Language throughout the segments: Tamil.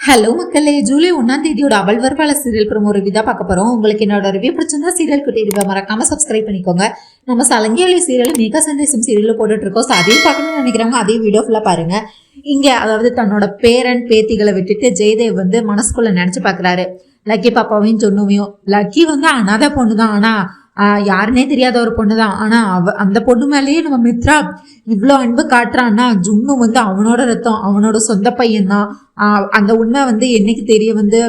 ஹலோ மக்களே, ஜூலை 1 அவள் வருவாள சீரியல் ப்ரோமோ ரிவ்யூ தான் பார்க்க போறோம். உங்களுக்கு என்னோட ரிவ்யூ பிடிச்சிருந்தா சீரியல் குட்டி ரிவ்யூ மறக்காம சப்ஸ்கிரைப் பண்ணிக்கோங்க. நம்ம சலங்கியொலி சீரியல் மேகா சந்தேசம் சீரியல் போட்டுட்டு இருக்கோம். அதையும் பார்க்கணும்னு நினைக்கிறவங்க அதே வீடியோ ஃபுல்லா பாருங்க. இங்க அதாவது தன்னோட பேரன் பேத்திகளை விட்டுட்டு ஜெயதேவ் வந்து மனசுக்குள்ள நினைச்சு பாக்குறாரு லக்கி பாப்பாவையும் சொன்னுவையும். லக்கி வந்து அனாதை பொண்ணுதான், ஆனா யாருன்னே தெரியாத ஒரு பொண்ணுதான். ஆனா அந்த பொண்ணு மேலேயே நம்ம மித்ரா இவ்வளோ அன்பு காட்டுறான்னா ஜுன்னு வந்து அவனோட ரத்தம், அவனோட சொந்த பையன் தான். அந்த உண்மை வந்து என்னைக்கு தெரிய வந்து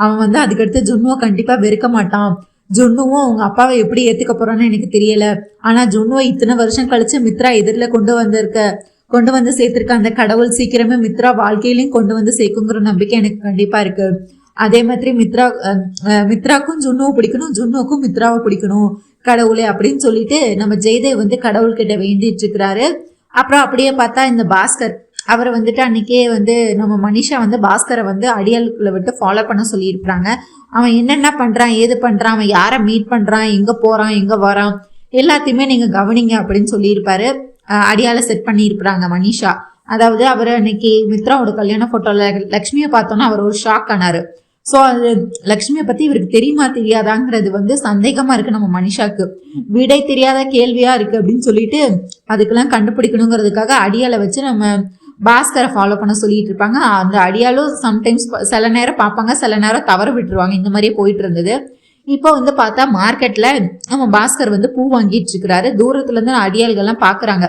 அவன் வந்து அதுக்கடுத்து ஜுன்னுவை கண்டிப்பா வெறுக்க மாட்டான். ஜுன்னுவும் அவங்க அப்பாவை எப்படி ஏத்துக்க போறான்னு எனக்கு தெரியல. ஆனா ஜுன்னுவை இத்தனை வருஷம் கழிச்சு மித்ரா எதிரில கொண்டு வந்து சேர்த்திருக்க அந்த கடவுள் சீக்கிரமே மித்ரா வாழ்க்கையிலையும் கொண்டு வந்து சேர்க்குங்கிற நம்பிக்கை எனக்கு கண்டிப்பா இருக்கு. அதே மாதிரி மித்ராக்கும் ஜுன்னுவை பிடிக்கணும், ஜுன்னுவுக்கும் மித்ராவை பிடிக்கணும் கடவுளே அப்படின்னு சொல்லிட்டு நம்ம ஜெயதேவ் வந்து கடவுள்கிட்ட வேண்டிட்டு இருக்கிறாரு. அப்புறம் அப்படியே பார்த்தா இந்த பாஸ்கர் அவரை வந்துட்டு அன்னைக்கே வந்து நம்ம மனிஷா வந்து பாஸ்கரை வந்து அடியாளுக்குள்ள விட்டு ஃபாலோ பண்ண சொல்லியிருக்கிறாங்க. அவன் என்னென்ன பண்றான், ஏது பண்றான், அவன் யாரை மீட் பண்றான், எங்க போறான், எங்க வரான், எல்லாத்தையுமே நீங்க கவனிங்க அப்படின்னு சொல்லியிருப்பாரு. அடியால செட் பண்ணியிருக்கிறாங்க மனிஷா. அதாவது அவர் அன்னைக்கு மித்ராவோட கல்யாண போட்டோல லக்ஷ்மியை பார்த்தோன்னா அவர் ஒரு ஷாக் ஆனாரு. ஸோ அது லக்ஷ்மியை பத்தி இவருக்கு தெரியுமா தெரியாதாங்கிறது வந்து சந்தேகமா இருக்கு நம்ம மனிஷாக்கு. விடை தெரியாத கேள்வியா இருக்கு அப்படின்னு சொல்லிட்டு அதுக்கெல்லாம் கண்டுபிடிக்கணுங்கிறதுக்காக அடியாலை வச்சு நம்ம பாஸ்கரை ஃபாலோ பண்ண சொல்லிட்டு இருப்பாங்க. அந்த அடியாலும் சம்டைம்ஸ் சில நேரம் பார்ப்பாங்க, சில நேரம் தவற விட்டுருவாங்க. இந்த மாதிரியே போயிட்டு இருந்தது. இப்போ வந்து பார்த்தா மார்க்கெட்ல நம்ம பாஸ்கர் வந்து பூ வாங்கிட்டு இருக்கிறாரு. தூரத்துல இருந்து அடியாள்கள்லாம் பாக்குறாங்க.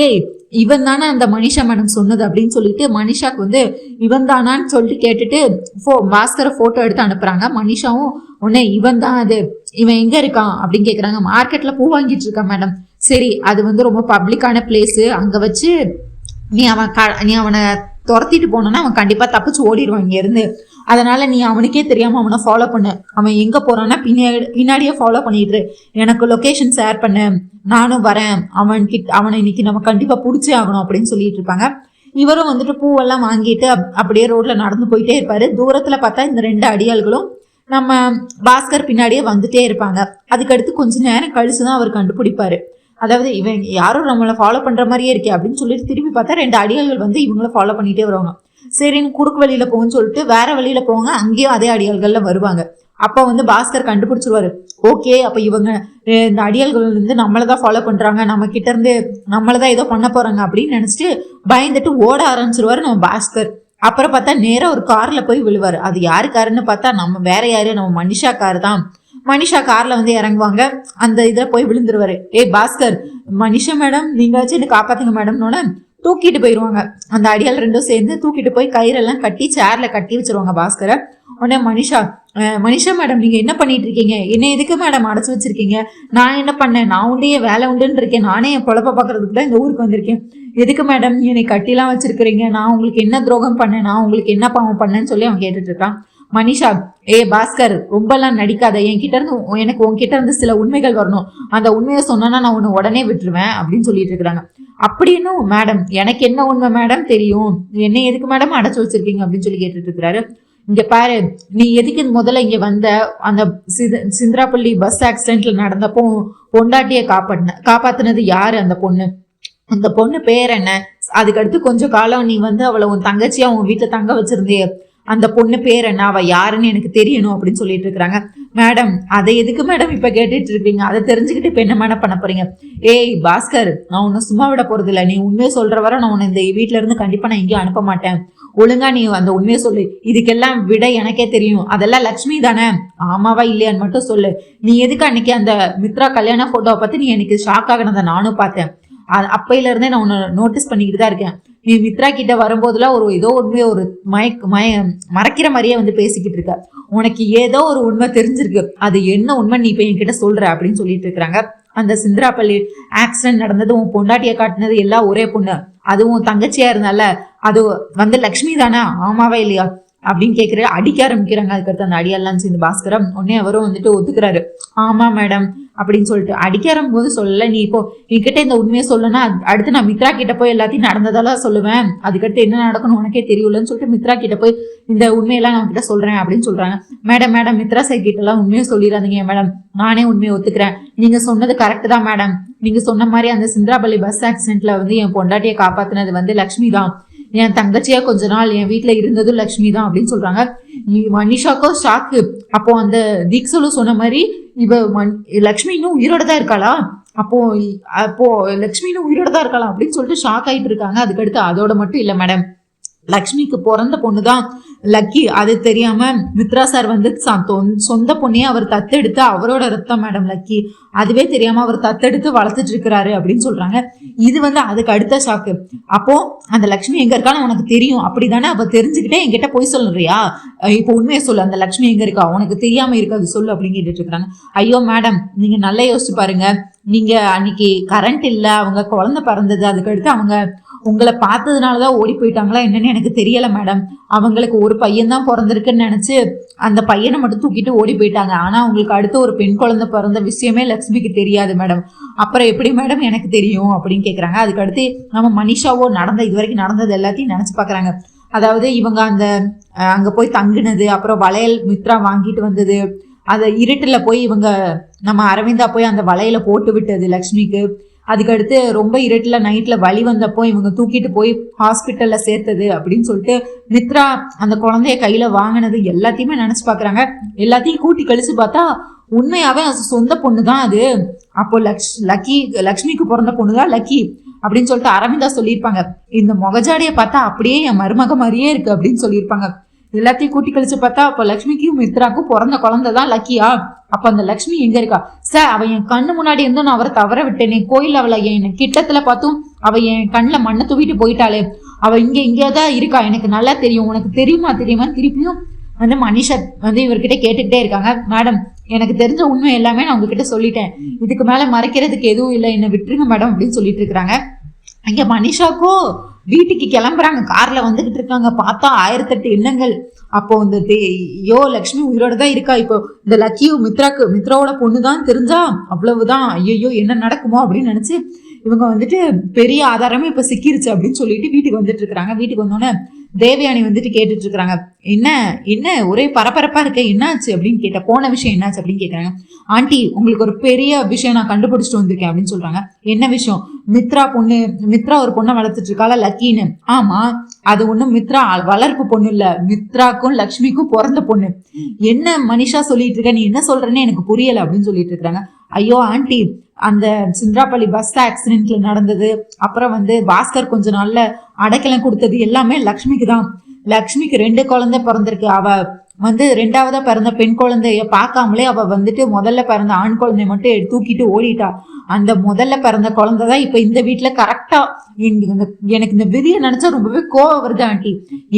ஏய், இவன் தானே அந்த மனிஷா மேடம் சொன்னது அப்படின்னு சொல்லிட்டு மனிஷாக்கு வந்து இவன் தானான்னு சொல்லிட்டு கேட்டுட்டு பாஸ்கரை போட்டோ எடுத்து அனுப்புறாங்க. மனிஷாவும் உடனே இவன் தான் அது, இவன் எங்க இருக்கான் அப்படின்னு கேக்குறாங்க. மார்க்கெட்ல பூ வாங்கிட்டு இருக்கான் மேடம். சரி, அது வந்து ரொம்ப பப்ளிக்கான பிளேஸ், அங்க வச்சு நீ அவனை துரத்திட்டு போனோன்னா அவன் கண்டிப்பா தப்பிச்சு ஓடிடுவான் இங்க இருந்து. அதனால நீ அவனுக்கே தெரியாம அவனை ஃபாலோ பண்ணு. அவன் எங்க போறான்னா பின்னாடியே ஃபாலோ பண்ணிட்டு எனக்கு லொகேஷன் ஷேர் பண்ணு, நானும் வரேன். அவனை இன்னைக்கு நம்ம கண்டிப்பா பிடிச்சே ஆகணும் அப்படின்னு சொல்லிட்டு இருப்பாங்க. இவரும் வந்துட்டு பூவெல்லாம் வாங்கிட்டு அப்படியே ரோட்ல நடந்து போயிட்டே இருப்பாரு. தூரத்துல பார்த்தா இந்த 2 அடியாள்களும் நம்ம பாஸ்கர் பின்னாடியே வந்துட்டே இருப்பாங்க. அதுக்கடுத்து கொஞ்ச நேரம் கழிச்சுதான் அவர் கண்டுபிடிப்பாரு. அதாவது இவன் யாரும் நம்மளை ஃபாலோ பண்ற மாதிரியே இருக்கே அப்படின்னு சொல்லிட்டு திரும்பி பார்த்தா 2 அடியாள்கள் வந்து இவங்கள ஃபாலோ பண்ணிட்டே வருவாங்க. சரின்னு குறுக்கு வழியில போகும்னு சொல்லிட்டு வேற வழியில போவாங்க. அங்கேயும் அதே அடியாள்கள்ல வருவாங்க. அப்ப வந்து பாஸ்கர் கண்டுபிடிச்சிருவாரு. ஓகே, அப்ப இவங்க இந்த அடியாள்கள் வந்து நம்மளதான் ஃபாலோ பண்றாங்க, நம்ம கிட்ட இருந்து நம்மளதான் ஏதோ பண்ண போறாங்க அப்படின்னு நினைச்சிட்டு பயந்துட்டு ஓட ஆரம்பிச்சிருவாரு நம்ம பாஸ்கர். அப்புறம் பார்த்தா நேரம் ஒரு கார்ல போய் விழுவாரு. அது யாரு காருன்னு பார்த்தா நம்ம வேற யாரு, நம்ம மனிஷா கார் தான். மனிஷா கார்ல வந்து இறங்குவாங்க. அந்த இதுல போய் விழுந்துருவாரு. ஏய் பாஸ்கர், மனிஷா மேடம் நீங்களாச்சும் என்ன காப்பாத்துங்க மேடம்னோட தூக்கிட்டு போயிடுவாங்க. அந்த அடியால் 2 சேர்ந்து தூக்கிட்டு போய் கயிறெல்லாம் கட்டி சேர்ல கட்டி வச்சிருவாங்க பாஸ்கரை. உடனே மனிஷா மேடம் நீங்க என்ன பண்ணிட்டு இருக்கீங்க, என்ன எதுக்கு மேடம் அடைச்சு வச்சிருக்கீங்க, நான் என்ன பண்ணேன், நான் உண்டே வேலை உண்டுன்னு இருக்கேன், நானே என் பொழப்ப பாக்குறதுக்கு தான் இந்த ஊருக்கு வந்திருக்கேன், எதுக்கு மேடம் என்னை கட்டிலாம் வச்சிருக்கிறீங்க, நான் உங்களுக்கு என்ன துரோகம் பண்ணேன், நான் உங்களுக்கு என்ன பாவம் பண்ணேன்னு சொல்லி அவன் கேட்டுட்டு இருக்கான். மனிஷா, ஏ பாஸ்கர் ரொம்பலாம் நடிக்காத, என்கிட்ட இருந்து எனக்கு உன்கிட்ட இருந்து சில உண்மைகள் வரணும், அந்த உண்மையை சொன்னா நான் உன்னை உடனே விட்டுருவேன் அப்படின்னு சொல்லிட்டு இருக்கிறாங்க. அப்படின்னு மேடம் எனக்கு என்ன உண்மை மேடம் தெரியும், என்ன எதுக்கு மேடம் அடைச்சு வச்சிருக்கீங்க அப்படின்னு சொல்லி கேட்டுட்டு இருக்கிறாரு. இங்க பாரு, நீ எதுக்கு முதல்ல இங்க வந்த, அந்த சிந்திராப்பள்ளி பஸ் ஆக்சிடென்ட்ல நடந்தப்போ பொண்டாட்டிய காப்பாத்தினது யாரு, அந்த பொண்ணு பேர் என்ன, அதுக்கடுத்து கொஞ்சம் காலம் நீ வந்து அவளை உன் தங்கச்சியா உன் வீட்டுல தங்க வச்சிருந்தே, அந்த பொண்ணு பேர் என்ன, அவ யாருன்னு எனக்கு தெரியணும் அப்படின்னு சொல்லிட்டு இருக்கிறாங்க. மேடம் அதை எதுக்கு மேடம் இப்ப கேட்டுட்டு இருக்கீங்க, அதை தெரிஞ்சுக்கிட்டு இப்ப என்ன மேடம் பண்ண போறீங்க. ஏய் பாஸ்கர், நான் உன்னை சும்மா விட போறது இல்லை, நீ உண்மையை சொல்ற வரை நான் உன்னை இந்த வீட்டுல இருந்து கண்டிப்பா நான் எங்கேயும் அனுப்ப மாட்டேன். ஒழுங்கா நீ அந்த உண்மையை சொல்லு, இதுக்கெல்லாம் விட எனக்கே தெரியும், அதெல்லாம் லக்ஷ்மி தானே, ஆமாவா இல்லையான்னு மட்டும் சொல்லு. நீ எதுக்கு அன்னைக்கு அந்த மித்ரா கல்யாண போட்டோவை பத்தி நீ எனக்கு ஷாக் ஆகினதை நானும் பார்த்தேன். அப்பையில இருந்தே நான் உன்னை நோட்டீஸ் பண்ணிக்கிட்டு தான் இருக்கேன். நீ மித்ரா கிட்ட வரும்போதுலாம் ஏதோ உண்மையை ஒரு மறைக்கிற மாதிரியே வந்து பேசிக்கிட்டு இருக்க. உனக்கு ஏதோ ஒரு உண்மை தெரிஞ்சிருக்கு, அது என்ன உண்மை நீ இப்ப என்கிட்ட சொல்ற அப்படின்னு சொல்லிட்டு இருக்கிறாங்க. அந்த சிந்திராப்பள்ளி ஆக்சிடென்ட் நடந்தது, உன் பொண்டாட்டியை காட்டினது எல்லாம் ஒரே பொண்ணு, அதுவும் தங்கச்சியா இருந்தால அது வந்து லக்ஷ்மி தானே, ஆமாவா இல்லையா அப்படின்னு கேட்குற அடிக்க ஆரம்பிக்கிறாங்க. அதுக்கடுத்து அந்த அடியெல்லாம் சேர்ந்து பாஸ்கரம் உடனே அவரும் வந்துட்டு ஒத்துக்கிறாரு. ஆமா மேடம் அப்படின்னு சொல்லிட்டு அடிக்க ஆரம்பிக்கும் போது சொல்லல, நீ இப்போ என்கிட்ட இந்த உண்மையை சொல்லனா அடுத்து நான் மித்ரா கிட்ட போய் எல்லாத்தையும் நடந்ததெல்லாம் சொல்லுவேன், அதுக்கடுத்து என்ன நடக்கணும் உனக்கே தெரியலன்னு சொல்லிட்டு மித்ரா கிட்ட போய் இந்த உண்மையெல்லாம் நான் கிட்ட சொல்றேன் அப்படின்னு சொல்றாங்க. மேடம் மித்ரா சைட் கிட்ட எல்லாம் உண்மையை சொல்லிடாதீங்க மேடம், நானே உண்மையை ஒத்துக்கிறேன், நீங்க சொன்னது கரெக்ட் தான் மேடம், நீங்க சொன்ன மாதிரி அந்த சிந்திராப்பள்ளி பஸ் ஆக்சிடென்ட்ல வந்து என் பொண்டாட்டியை காப்பாத்தினது வந்து லக்ஷ்மி தான், என் தங்கச்சியா கொஞ்ச நாள் என் வீட்டுல இருந்ததும் லக்ஷ்மி தான் அப்படின்னு சொல்றாங்க. மனிஷாக்கோ ஷாக்கு. அப்போ அந்த தீக்ஷலும் சொன்ன மாதிரி லக்ஷ்மி இன்னும் உயிரோட தான் இருக்காளா, அப்போ அப்போ லக்ஷ்மி இன்னும் உயிரோட தான் இருக்காளா அப்படின்னு சொல்லிட்டு ஷாக் ஆயிட்டு இருக்காங்க. அதுக்கடுத்து அதோட மட்டும் இல்ல மேடம், லக்ஷ்மிக்கு பிறந்த பொண்ணுதான் லக்கி. அது தெரியாம மித்ரா சார் வந்து சொந்த பொண்ணையே அவர் தத்தெடுத்து அவரோட ரத்தம் மேடம் லக்கி, அதுவே தெரியாம அவர் தத்தெடுத்து வளர்த்துட்டு இருக்கிறாரு அப்படின்னு சொல்றாங்க. இது வந்து அதுக்கு அடுத்த ஷாக்கு. அப்போ அந்த லக்ஷ்மி எங்க இருக்கான்னு உனக்கு தெரியும் அப்படிதானே, அப்ப தெரிஞ்சுக்கிட்டே என்கிட்ட போய் சொல்றியா, இப்போ உண்மையை சொல்லு, அந்த லக்ஷ்மி எங்க இருக்கா, உனக்கு தெரியாம இருக்காது சொல்லு அப்படின்னு கேட்டுட்டு இருக்காங்க. ஐயோ மேடம், நீங்க நல்லா யோசிச்சு பாருங்க, நீங்க அன்னைக்கு கரண்ட் இல்ல, அவங்க குழந்தை பிறந்தது, அதுக்கடுத்து அவங்க உங்களை பார்த்ததுனாலதான் ஓடி போயிட்டாங்களா என்னன்னு எனக்கு தெரியல மேடம். அவங்களுக்கு ஒரு பையன் தான் பிறந்திருக்குன்னு நினைச்சு அந்த பையனை மட்டும் தூக்கிட்டு ஓடி போயிட்டாங்க. ஆனா அவங்களுக்கு அடுத்து ஒரு பெண் குழந்தை பிறந்த விஷயமே லக்ஷ்மிக்கு தெரியாது மேடம். அப்புறம் எப்படி மேடம் எனக்கு தெரியும் அப்படின்னு கேக்குறாங்க. அதுக்கு அடுத்து நம்ம மனிஷாவோ இது வரைக்கும் நடந்தது எல்லாத்தையும் நினைச்சு பாக்குறாங்க. அதாவது இவங்க அங்க போய் தங்குனது, அப்புறம் வளையல் மித்ரா வாங்கிட்டு வந்தது, அதை இருட்டுல போய் இவங்க நம்ம அரவிந்தா போய் அந்த வளையல போட்டு விட்டது லக்ஷ்மிக்கு, அதுக்கடுத்து ரொம்ப இருட்டுல நைட்ல வலி வந்தப்போ இவங்க தூக்கிட்டு போய் ஹாஸ்பிட்டல்ல சேர்த்தது அப்படின்னு சொல்லிட்டு மித்ரா அந்த குழந்தைய கையில வாங்கினது எல்லாத்தையுமே நினைச்சு பாக்குறாங்க. எல்லாத்தையும் கூட்டி கழிச்சு பார்த்தா உண்மையாவே சொந்த பொண்ணுதான் அது. அப்போ லக்ஷ்மிக்கு பிறந்த பொண்ணுதான் லக்கி அப்படின்னு சொல்லிட்டு அரவிந்தா சொல்லியிருப்பாங்க. இந்த முகஜாடியை பார்த்தா அப்படியே என் மருமக மாதிரியே இருக்கு அப்படின்னு சொல்லியிருப்பாங்க. எல்லாத்தையும் கூட்டி கழிச்சு பார்த்தா அப்ப லக்ஷ்மிக்கும் மித்ராக்கும் பிறந்த குழந்தை தான் லக்கியா. அப்ப அந்த லக்ஷ்மி எங்க இருக்கா சார், அவ என் கண்ணு முன்னாடி இருந்தும் நான் அவரை தவற விட்டேனே, கோயில் அவளை என் கிட்டத்துல பார்த்தும் அவ என் கண்ணுல மண்ணை தூவிட்டு போயிட்டாளே, அவ இங்கேதான் இருக்கா, எனக்கு நல்லா தெரியும், உனக்கு தெரியுமா திருப்பியும் வந்து மனிஷா வந்து இவர்கிட்ட கேட்டுக்கிட்டே இருக்காங்க. மேடம், எனக்கு தெரிஞ்ச உண்மை எல்லாமே நான் உங்ககிட்ட சொல்லிட்டேன், இதுக்கு மேல மறைக்கிறதுக்கு எதுவும் இல்லை, என்ன விட்டுருங்க மேடம் அப்படின்னு சொல்லிட்டு இருக்கிறாங்க. அங்க மனிஷாக்கோ வீட்டுக்கு கிளம்புறாங்க, கார்ல வந்துகிட்டு இருக்காங்க. பார்த்தா 1008 எண்ணங்கள். அப்போ இந்த லக்ஷ்மி உயிரோட தான் இருக்கா, இப்போ இந்த லக்கியும் மித்ராவோட பொண்ணுதான் தெரிஞ்சா அவ்வளவுதான், ஐயோ என்ன நடக்குமோ அப்படின்னு நினைச்சு இவங்க வந்துட்டு பெரிய ஆதாரமே இப்ப சிக்கிருச்சு அப்படின்னு சொல்லிட்டு வீட்டுக்கு வந்துட்டு இருக்காங்க. வீட்டுக்கு வந்தோடனே தேவயானி வந்துட்டு கேட்டுட்டு இருக்காங்க, என்ன ஒரே பரபரப்பா இருக்க, என்னாச்சு அப்படின்னு கேட்ட, போன விஷயம் என்னாச்சு அப்படின்னு கேட்கறாங்க. ஆண்டி, உங்களுக்கு ஒரு பெரிய விஷயம் நான் கண்டுபிடிச்சிட்டு வந்திருக்கேன் அப்படின்னு சொல்றாங்க. என்ன விஷயம்? மித்ரா ஒரு பொண்ணை வளர்த்துட்டு இருக்காளா லக்கின்னு. ஆமா, அது ஒண்ணும் மித்ரா வளர்ப்பு பொண்ணு இல்ல, மித்ராக்கும் லக்ஷ்மிக்கும் பிறந்த பொண்ணு. என்ன மனிஷா சொல்லிட்டு இருக்க, நீ என்ன சொல்றேன்னு எனக்கு புரியல அப்படின்னு சொல்லிட்டு இருக்காங்க. ஐயோ ஆண்டி, அந்த சிந்திராப்பள்ளி பஸ் ஆக்சிடென்ட்ல நடந்தது, அப்புறம் வந்து பாஸ்கர் கொஞ்ச நாள்ல அடைக்கலம் கொடுத்தது எல்லாமே லக்ஷ்மிக்கு தான். லக்ஷ்மிக்கு 2 குழந்தை பிறந்திருக்கு. அவ வந்து 2ஆவதா பிறந்த பெண் குழந்தைய பார்க்காமலே அவ வந்துட்டு முதல்ல பிறந்த ஆண் குழந்தைய மட்டும் தூக்கிட்டு ஓடிட்டா. அந்த முதல்ல பிறந்த குழந்தைதான் இப்ப இந்த வீட்டுல கரெக்டா. எனக்கு இந்த விதியை நினைச்சா ரொம்பவே கோவம் வருது ஆண்டி.